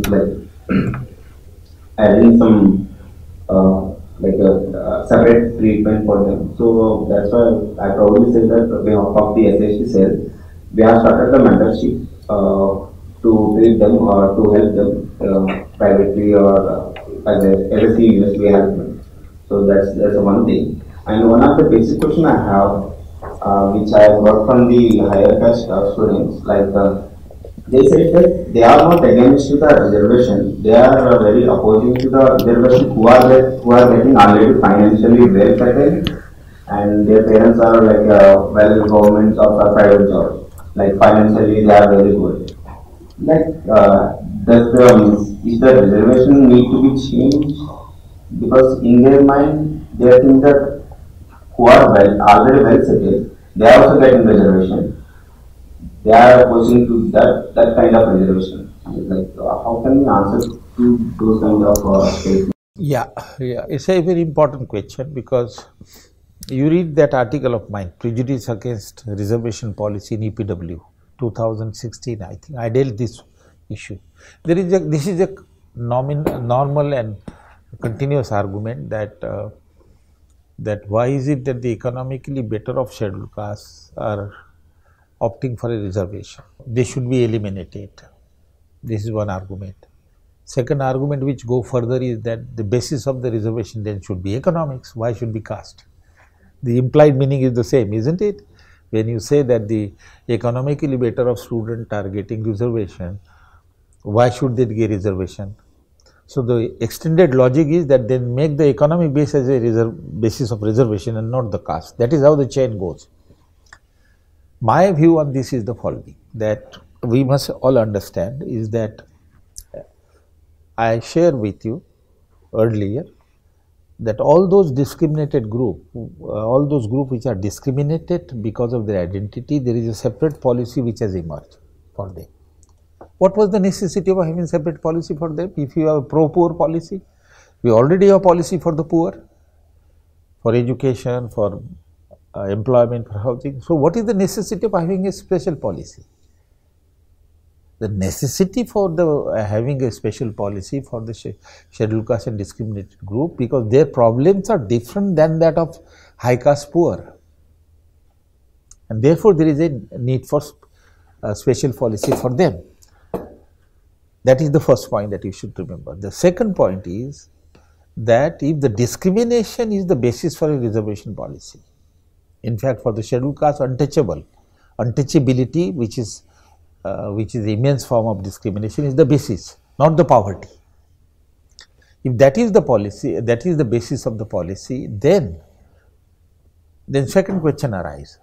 like adding some like a separate treatment for them. So that's why I probably said that on behalf of the SST cell, we have started the mentorship to treat them or to help them privately or as a serious we help them. So that's one thing. And one of the basic question I have, which I got from the higher caste students, like they said that they are not against the reservation, they are very opposing to the reservation who are getting already financially well settled and their parents are like well government or private jobs, like financially they are very good. Like is the reservation need to be changed? Because in their mind they think that who are already well settled, they are also getting reservation. They are opposing to that kind of reservation. Like how can we answer to those kind of statements? Yeah, it's a very important question, because you read that article of mine, Prejudice Against Reservation Policy in EPW, 2016. I think I dealt this issue. This is a normal and continuous argument that that why is it that the economically better of scheduled castes are opting for a reservation? They should be eliminated. This is one argument. Second argument which go further is that the basis of the reservation then should be economics. Why should be caste? The implied meaning is the same, isn't it? When you say that the economically better of students are getting reservation, why should they get reservation? So the extended logic is that they make the economic base as a basis of reservation and not the caste. That is how the chain goes. My view on this is the following, that we must all understand is that I shared with you earlier that all those discriminated group, all those groups which are discriminated because of their identity, there is a separate policy which has emerged for them. What was the necessity of having separate policy for them? If you have a pro-poor policy, we already have a policy for the poor, for education, for employment, for housing. So what is the necessity of having a special policy? The necessity for the having a special policy for the scheduled caste and discriminated group, because their problems are different than that of high caste poor, and therefore there is a need for a special policy for them. That is the first point that you should remember. The second point is that if the discrimination is the basis for a reservation policy, in fact for the scheduled caste, untouchability, which is the immense form of discrimination, is the basis, not the poverty. If that is the policy, that is the basis of the policy, then second question arises.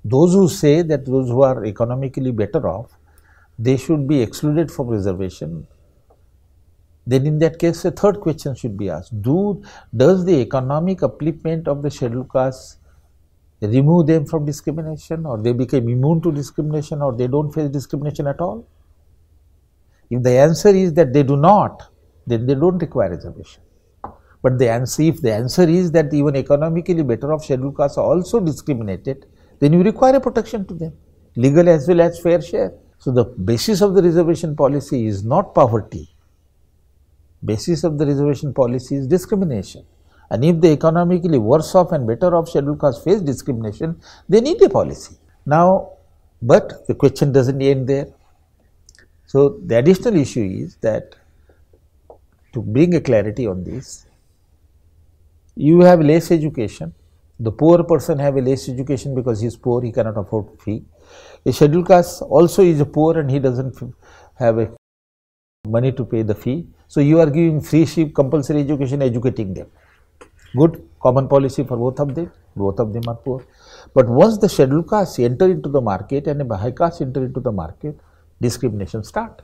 Those who say that those who are economically better off, they should be excluded from reservation, then in that case a third question should be asked. Does the economic upliftment of the scheduled caste remove them from discrimination, or they become immune to discrimination, or they don't face discrimination at all? If the answer is that they do not, then they don't require reservation. But if the answer is that even economically better off scheduled castes are also discriminated, then you require a protection to them, legal as well as fair share. So the basis of the reservation policy is not poverty. Basis of the reservation policy is discrimination. And if the economically worse off and better off scheduled caste face discrimination, they need a policy. Now, but the question doesn't end there. So the additional issue is that, to bring a clarity on this, you have less education. The poor person have a less education because he is poor, he cannot afford fee. A scheduled caste also is poor and he doesn't have money to pay the fee. So you are giving free compulsory education, educating them. Good common policy for both of them are poor. But once the scheduled caste enter into the market and a high caste enter into the market, discrimination start.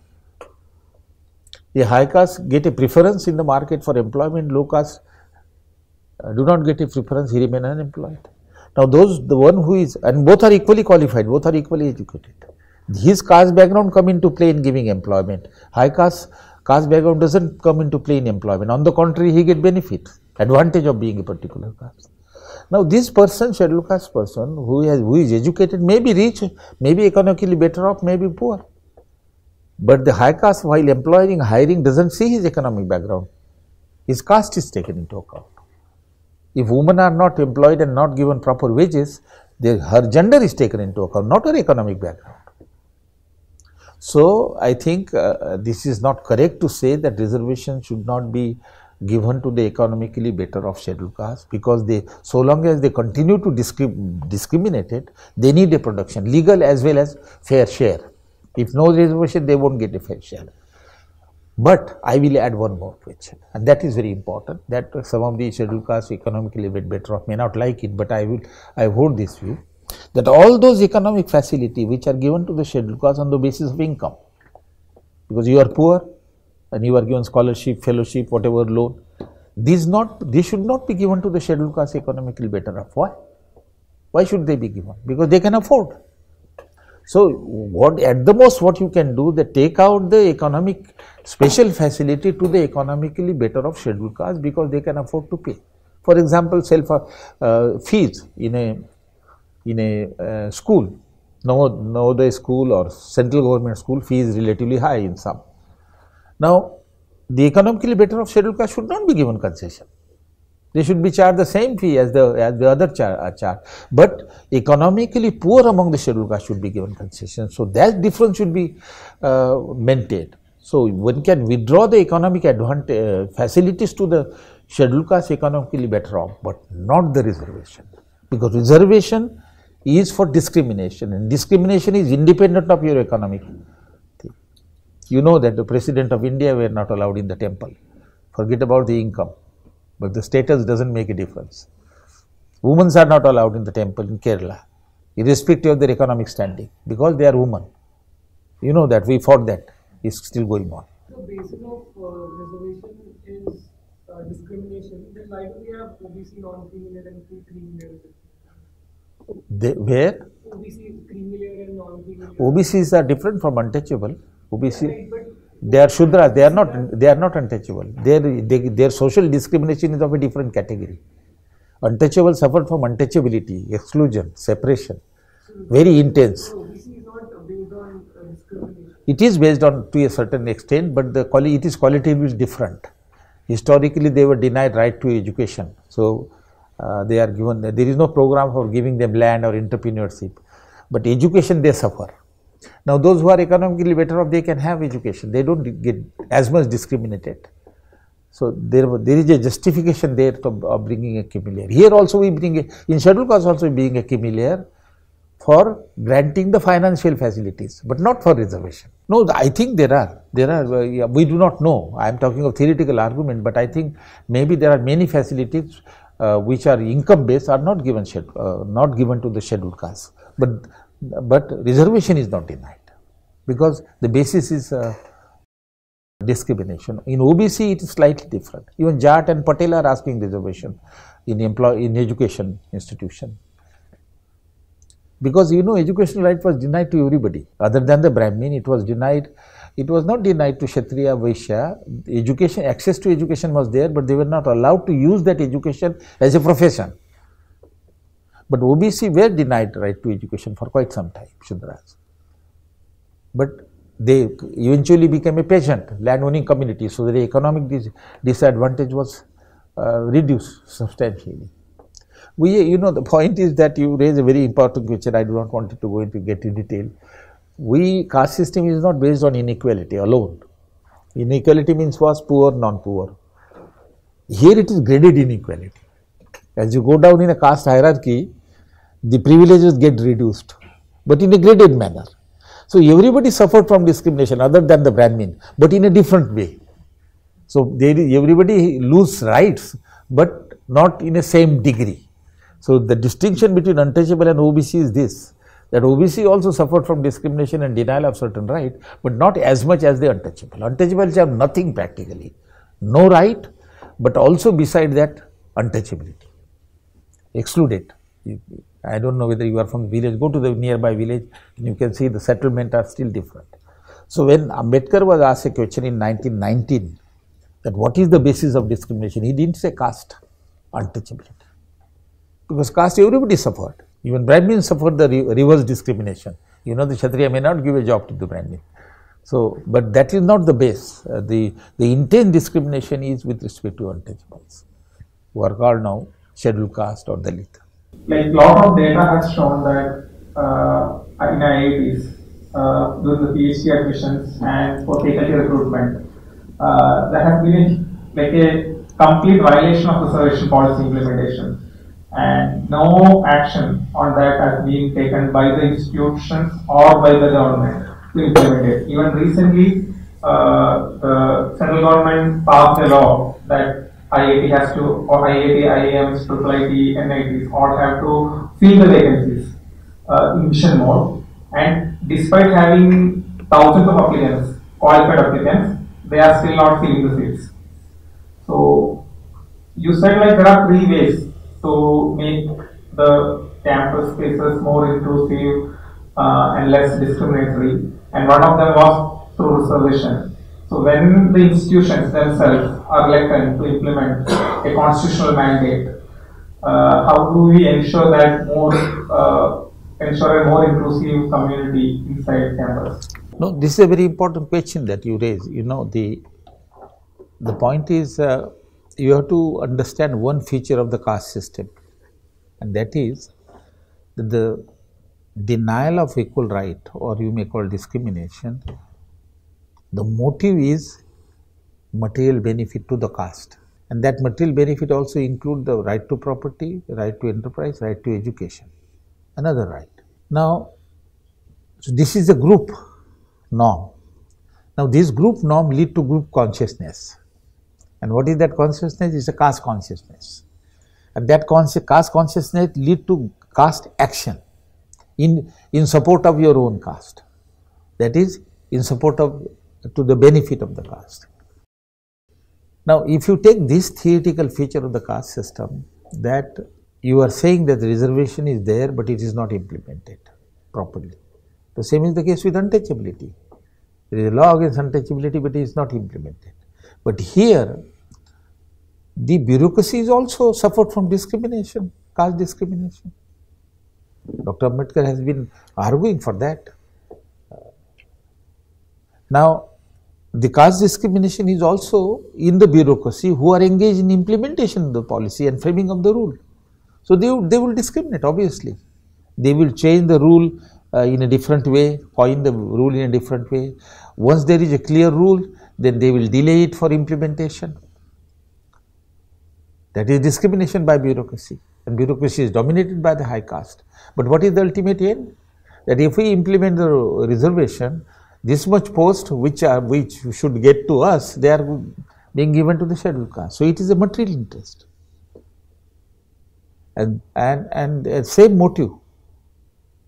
The high caste get a preference in the market for employment, low caste do not get a preference, he remain unemployed. Now the one who is, and both are equally qualified, both are equally educated. His caste background come into play in giving employment. High caste background doesn't come into play in employment. On the contrary, he get benefit, advantage of being a particular caste. Now this person, scheduled caste person, who is educated, may be rich, may be economically better off, may be poor. But the high caste, while hiring, doesn't see his economic background. His caste is taken into account. If women are not employed and not given proper wages, her gender is taken into account, not her economic background. So I think this is not correct to say that reservation should not be given to the economically better off scheduled caste, because so long as they continue to discriminate it, they need a protection, legal as well as fair share. If no reservation, they won't get a fair share. But I will add one more question, and that is very important, that some of the scheduled castes economically better off may not like it, but I hold this view, that all those economic facilities which are given to the scheduled caste on the basis of income, because you are poor and you are given scholarship, fellowship, whatever loan, these should not be given to the scheduled caste economically better off. Why? Why should they be given? Because they can afford. So at the most what you can do, that take out the economic special facility to the economically better off scheduled caste, because they can afford to pay. For example, fees in a school, Navodaya school or central government school, fee is relatively high in some. Now the economically better off scheduled caste should not be given concession. They should be charged the same fee as the other charge, but economically poor among the scheduled caste should be given concession. So that difference should be maintained. So one can withdraw the economic advantage facilities to the scheduled caste economically better off, but not the reservation, because reservation is for discrimination, and discrimination is independent of your economic thing. You know that the President of India were not allowed in the temple. Forget about the income, but the status doesn't make a difference. Women are not allowed in the temple in Kerala, irrespective of their economic standing, because they are women. You know that, we fought that, it's still going on. The basis of reservation is discrimination. Then why do we have OBC non-creamier and creamier? Where? OBC creamier and non-creamier. OBCs are different from untouchable. OBC, they are Shudras, they are not untouchable. Their social discrimination is of a different category. Untouchable suffered from untouchability, exclusion, separation, very intense. So OBC is not based on discrimination. It is based on to a certain extent, but it is qualitatively different. Historically, they were denied right to education. So they are given, there is no program for giving them land or entrepreneurship, but education they suffer. Now those who are economically better off, they can have education, they don't get as much discriminated. So there is a justification there of bringing a creamier. Here also we bring in scheduled caste also being a creamier for granting the financial facilities, but not for reservation. No, I think there are, we do not know. I am talking of theoretical argument, but I think maybe there are many facilities which are income based are not given to the scheduled caste, but reservation is not denied, because the basis is discrimination. In OBC it is slightly different. Even Jat and Patel are asking reservation in education institution, because you know educational right was denied to everybody other than the Brahmin. It was not denied to Kshatriya, Vaishya. Education, access to education was there, but they were not allowed to use that education as a profession. But OBC were denied right to education for quite some time, Shudras. But they eventually became a peasant, land-owning community, so the economic disadvantage was reduced substantially. You know, the point is that you raise a very important question. I do not want to go into detail. Caste system is not based on inequality alone. Inequality means was poor, non-poor. Here it is graded inequality. As you go down in a caste hierarchy, the privileges get reduced, but in a graded manner. So everybody suffered from discrimination other than the Brahmin, but in a different way. So everybody lose rights, but not in a same degree. So the distinction between untouchable and OBC is this, that OBC also suffered from discrimination and denial of certain right, but not as much as the untouchable. Untouchables have nothing practically, no right, but also beside that untouchability, excluded. I don't know whether you are from the village, go to the nearby village and you can see the settlement are still different. So when Ambedkar was asked a question in 1919 that what is the basis of discrimination, he didn't say caste, untouchability. Because caste everybody suffered, even Brahmins suffered the reverse discrimination. You know, the Kshatriya may not give a job to the Brahmin. So, but that is not the base. The intense discrimination is with respect to untouchables, who are called now scheduled caste or Dalit. Like lot of data has shown that in IITs, during the PhD admissions and for faculty recruitment, there has been a complete violation of reservation policy implementation, and no action on that has been taken by the institutions or by the government to implement it. Even recently, the central government passed a law that IIT has to, or IIT, IIMs, IIT, NITs all have to fill the vacancies in mission mode, and despite having thousands of applicants, qualified applicants, they are still not filling the seats. So you said like there are 3 ways to make the campus spaces more inclusive and less discriminatory, and one of them was through reservation. So when the institutions themselves are reluctant to implement a constitutional mandate, how do we ensure that ensure a more inclusive community inside campus? No, this is a very important question that you raise. You know, the point is you have to understand one feature of the caste system, and that is that the denial of equal right, or you may call discrimination, The motive is material benefit to the caste, and that material benefit also include the right to property, right to enterprise, right to education, another right. Now, so this is a group norm. Now, this group norm lead to group consciousness, and what is that consciousness? Is a caste consciousness, and that caste consciousness lead to caste action in support of your own caste, that is in support of to the benefit of the caste. Now, if you take this theoretical feature of the caste system, that you are saying that the reservation is there but it is not implemented properly. The same is the case with untouchability. There is a law against untouchability but it is not implemented. But here the bureaucracy is also suffered from discrimination, caste discrimination. Dr. Ambedkar has been arguing for that. Now, the caste discrimination is also in the bureaucracy who are engaged in implementation of the policy and framing of the rule. So, they will discriminate, obviously. They will change the rule in a different way, coin the rule in a different way. Once there is a clear rule, then they will delay it for implementation. That is discrimination by bureaucracy, and bureaucracy is dominated by the high caste. But what is the ultimate end? That if we implement the reservation, this much post which should get to us, they are being given to the scheduled caste. So, it is a material interest, and same motive,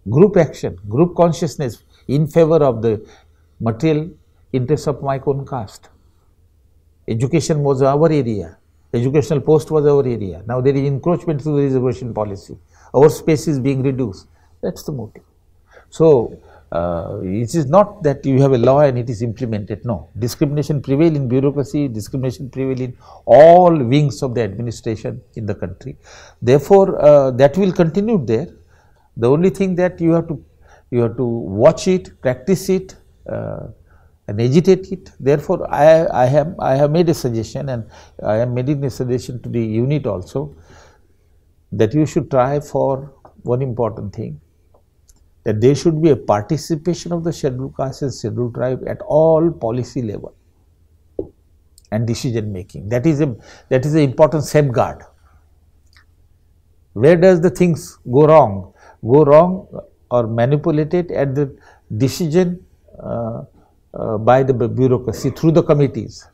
group action, group consciousness in favor of the material interest of my own caste. Education was our area, educational post was our area. Now, there is encroachment through the reservation policy, our space is being reduced. That is the motive. So, it is not that you have a law and it is implemented. No, discrimination prevail in bureaucracy, discrimination prevail in all wings of the administration in the country. Therefore, that will continue there. The only thing that you have to watch it, practice it, and agitate it. Therefore, I have made a suggestion, and I am making a suggestion to the unit also, that you should try for one important thing, that there should be a participation of the scheduled caste and scheduled tribe at all policy level and decision making. That is an important safeguard. Where does the things go wrong? Go wrong or manipulated at the decision by the bureaucracy through the committees.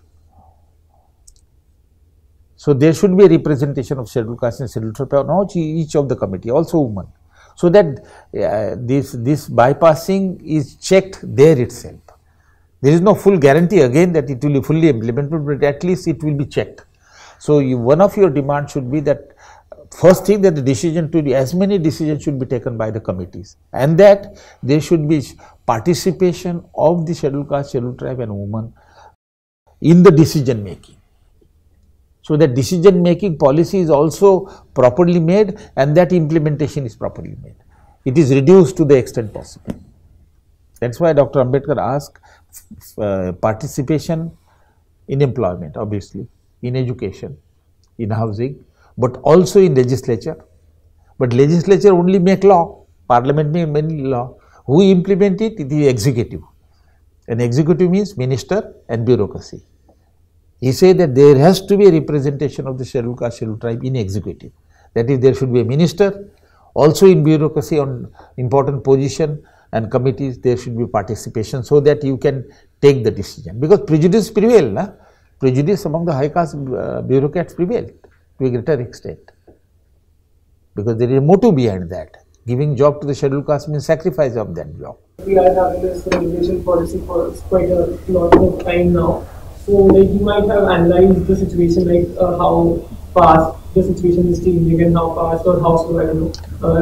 So, there should be a representation of scheduled caste and scheduled tribe on each of the committee, also women. So that this bypassing is checked there itself. There is no full guarantee again that it will be fully implemented, but at least it will be checked. So, one of your demands should be that first thing, that the decision to as many decisions should be taken by the committees, and that there should be participation of the scheduled caste, scheduled tribe and women in the decision making. So, that decision making policy is also properly made and that implementation is properly made. It is reduced to the extent possible. That is why Dr. Ambedkar asked participation in employment, obviously, in education, in housing, but also in legislature. But legislature only make law, parliament make many law. Who implement it? It is executive. And executive means minister and bureaucracy. He said that there has to be a representation of the scheduled caste, scheduled tribe in executive. That is, there should be a minister, also in bureaucracy on important position and committees there should be participation, so that you can take the decision. Because prejudice prevail, prejudice among the high caste bureaucrats prevail to a greater extent. Because there is a motive behind that. Giving job to the scheduled caste means sacrifice of that job. We are having this reservation policy for quite a lot of time now. So, like, you might have analyzed the situation, like how fast the situation is changing and how fast or how slow, I don't know,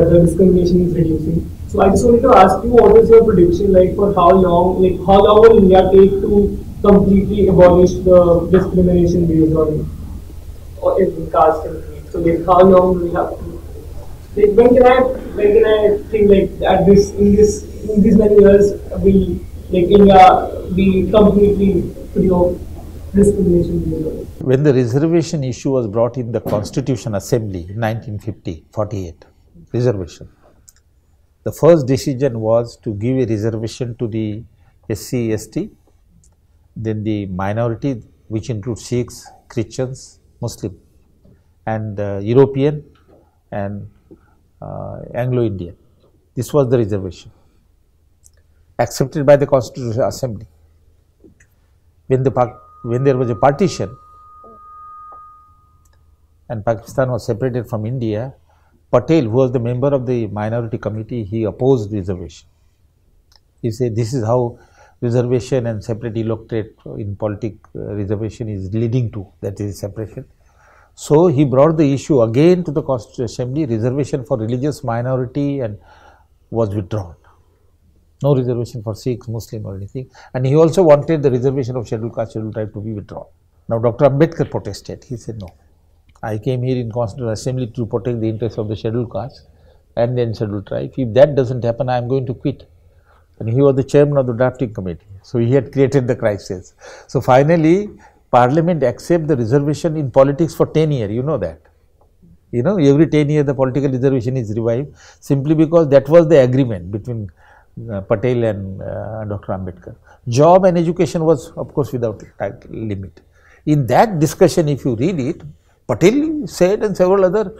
the discrimination is reducing. So, I just wanted to ask you, what is your prediction, like, for how long will India take to completely abolish the discrimination based on caste and creed? So, like, how long do we have to? Like, when can I think, like, at this in these many years will, like, India be completely free of discrimination? When the reservation issue was brought in the Constitution Assembly in 1948, reservation, the first decision was to give a reservation to the SC ST then the minority, which includes Sikhs, Christians, Muslim, and European and Anglo-Indian. This was the reservation accepted by the Constitutional Assembly. When there was a partition and Pakistan was separated from India, Patel, who was the member of the minority committee, he opposed reservation. He said this is how reservation and separate electorate in politics reservation is leading to, that is separation. So he brought the issue again to the Constitutional Assembly, reservation for religious minority, and was withdrawn. No reservation for Sikhs, Muslim or anything. And he also wanted the reservation of scheduled caste, scheduled tribe to be withdrawn. Now Dr. Ambedkar protested. He said no. I came here in Constitutional Assembly to protect the interests of the scheduled caste and then scheduled tribe. If that doesn't happen, I am going to quit. And he was the chairman of the drafting committee. So he had created the crisis. So finally, Parliament accepted the reservation in politics for 10 years. You know that. You know, every 10 years the political reservation is revived simply because that was the agreement between Patel and Dr. Ambedkar. Job and education was, of course, without limit. In that discussion, if you read it, Patel said and several other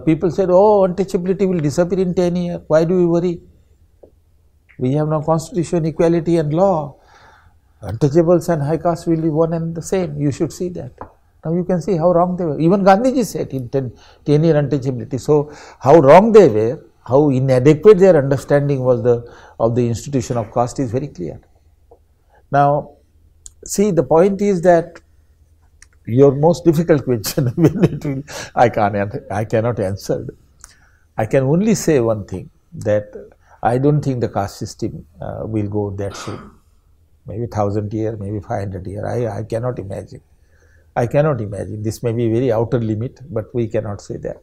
people said, oh, untouchability will disappear in 10 years. Why do we worry? We have now constitution, equality and law. Untouchables and high caste will be one and the same. You should see that. Now you can see how wrong they were. Even Gandhiji said in 10-year untouchability. So how wrong they were, how inadequate their understanding was of the institution of caste is very clear. Now, see, the point is that your most difficult question, I cannot answer. I can only say one thing, that I don't think the caste system will go that soon. Maybe 1000 years, maybe 500 years. I cannot imagine. I cannot imagine. This may be a very outer limit, but we cannot say that.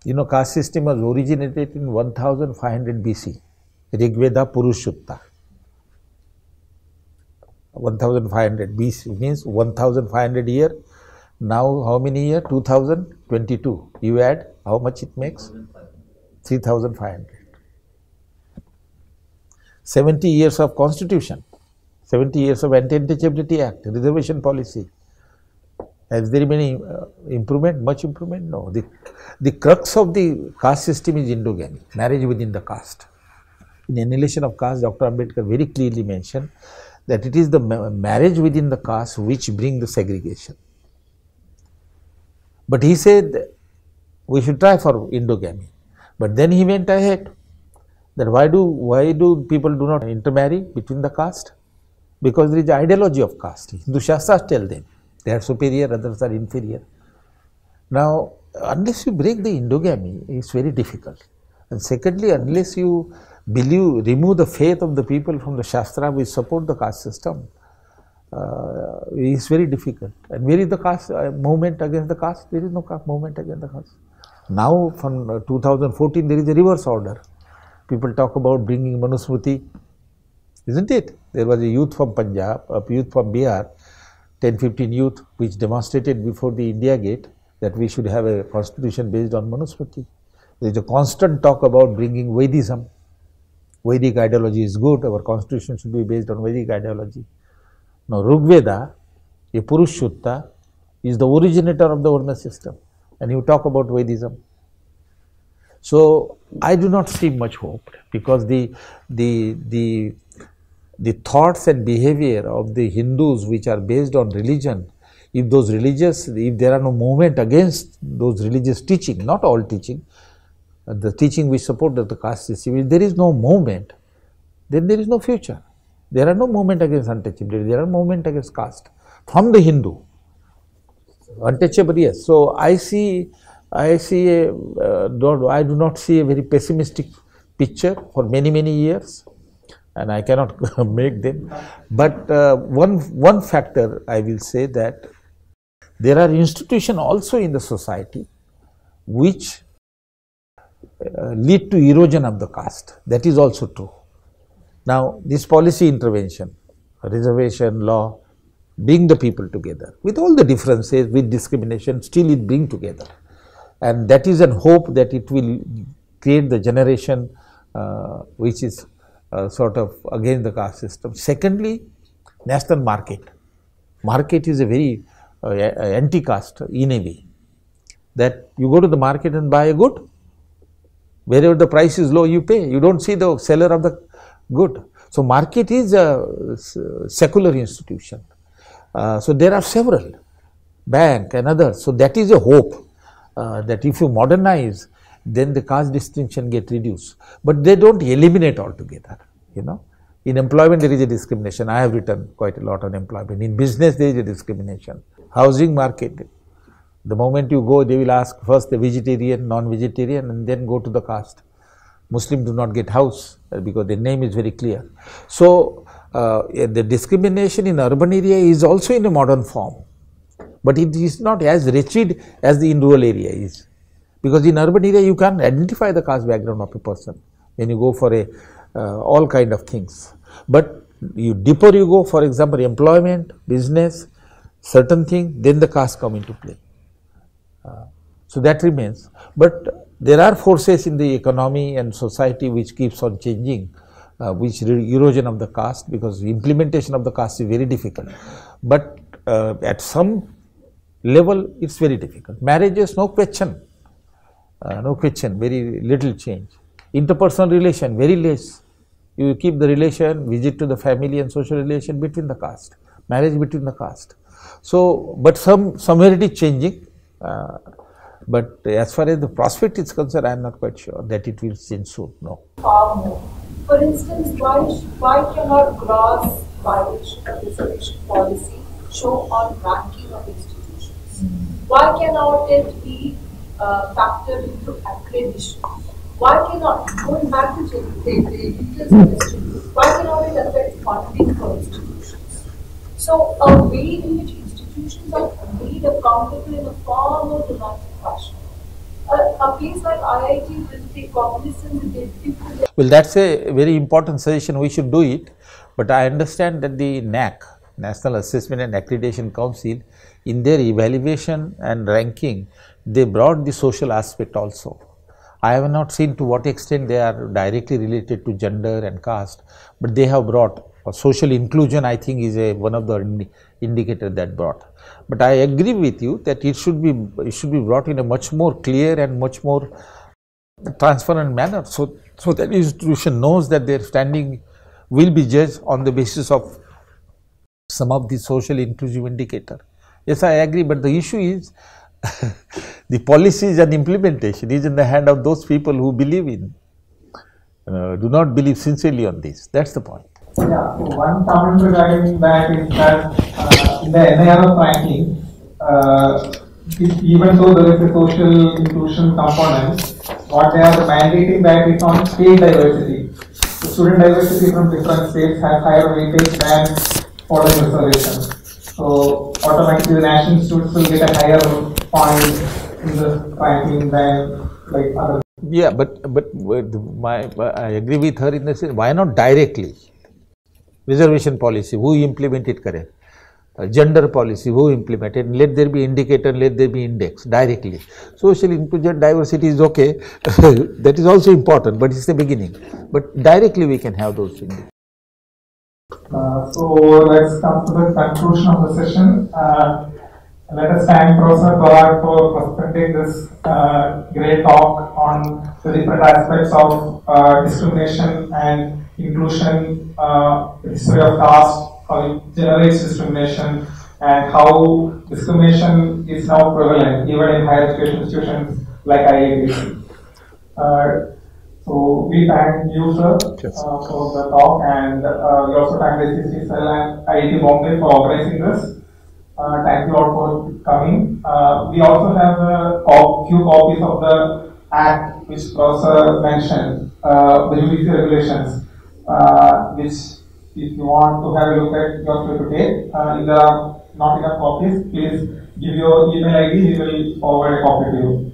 You know, caste system was originated in 1500 BC. Rigveda Purushutta. 1500 BC means 1500 year. Now how many year? 2022. You add how much it makes? 3500. 70 years of constitution, 70 years of Anti-Untouchability Act, reservation policy. Has there been any improvement, much improvement? No. The crux of the caste system is endogamy, marriage within the caste. In Annihilation of Caste, Dr. Ambedkar very clearly mentioned that it is the marriage within the caste which brings the segregation. But he said we should try for endogamy. But then he went ahead that why do people do not intermarry between the caste? Because there is ideology of caste. Hindu Shastras tell them they are superior, others are inferior. Now, unless you break the endogamy, it's very difficult. And secondly, unless you remove the faith of the people from the Shastra which support the caste system, it's very difficult. And where is the caste movement against the caste? There is no movement against the caste. Now, from 2014, there is a reverse order. People talk about bringing Manusmriti, isn't it? There was a youth from Punjab, a youth from Bihar, 10-15 youth, which demonstrated before the India Gate that we should have a constitution based on Manusmriti. There is a constant talk about bringing Vedism. Vedic ideology is good, our constitution should be based on Vedic ideology. Now, Rigveda, a Purushutta, is the originator of the Varna system, and you talk about Vedism. So, I do not see much hope, because the thoughts and behavior of the Hindus which are based on religion, if there are no movement against those religious teaching, not all teaching, the teaching which support the caste system, if there is no movement, then there is no future. There are no movement against untouchability, there are movement against caste from the Hindu. Untouchable, yes. So, I do not see a very pessimistic picture for many years, and I cannot make them. But one factor I will say, that there are institutions also in the society which lead to erosion of the caste. That is also true. Now, this policy intervention, reservation, law, bring the people together. With all the differences, with discrimination, still it brings together. And that is a hope that it will create the generation which is sort of against the caste system. Secondly, national market. Market is a very anti-caste in a way, that you go to the market and buy a good. Wherever the price is low, you pay. You don't see the seller of the good. So market is a secular institution. So there are several, bank and others. So that is a hope that if you modernize, then the caste distinction get reduced. But they don't eliminate altogether, you know. In employment, there is a discrimination. I have written quite a lot on employment. In business, there is a discrimination. Housing market, the moment you go, they will ask first the vegetarian, non-vegetarian, and then go to the caste. Muslims do not get house because their name is very clear. So the discrimination in urban area is also in a modern form, but it is not as rigid as the in rural area is. Because in urban area, you can identify the caste background of a person when you go for a all kind of things. But deeper you go, for example, employment, business, certain thing, then the caste come into play. So that remains. But there are forces in the economy and society which keeps on changing, which erosion of the caste, because implementation of the caste is very difficult. But at some level, it's very difficult. Marriages, no question. No question, very little change. Interpersonal relation, very less. You keep the relation, visit to the family and social relation between the caste, marriage between the caste. So, but somewhere it is changing. But as far as the prospect is concerned, I am not quite sure that it will change soon. No. Far more. For instance, why cannot gross violation of reservation policy show on ranking of institutions? Why cannot it be factored into accreditation? Why cannot, going back to the details question, why cannot it affect funding for institutions? So a way in which institutions are made accountable in a far more dramatic fashion. A place like IIT will take cognizance and they people. Well, that's a very important suggestion. We should do it. But I understand that the NAC, National Assessment and Accreditation Council, in their evaluation and ranking, they brought the social aspect also. I have not seen to what extent they are directly related to gender and caste, but they have brought social inclusion. I think is one of the indicators that brought. But I agree with you that it should be brought in a much more clear and much more transparent manner, so that institution knows that their standing will be judged on the basis of some of the social inclusive indicator. Yes, I agree, but the issue is the policies and implementation is in the hand of those people who believe in, do not believe sincerely on this. That's the point. Yeah, so one comment regarding that is that in the NIRF ranking, even though there is a social inclusion component, what they are mandating that is on state diversity. The student diversity from different states has higher weightage than foreign reservation. So automatically the national institutes will get a higher point in the ranking than like other. Yeah, but I agree with her in the sense, why not directly? Reservation policy, who implement it correct? Gender policy, who implement it? Let there be indicator, let there be index directly. Social inclusion, diversity is okay, that is also important, but it's the beginning. But directly we can have those things. So let's come to the conclusion of the session. Let us thank Professor Thorat for presenting this great talk on the different aspects of discrimination and inclusion, the history of caste, how it generates discrimination, and how discrimination is now prevalent even in higher education institutions like IIT. So we thank you, sir, for the talk, and we also thank the SC ST and IIT Bombay for organizing this. Thank you all for coming. We also have a few copies of the Act which Professor mentioned, the judicial regulations, which if you want to have a look at, you are free to take. If there are not enough copies, please give your email ID, we will forward a copy to you.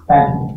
Thank you.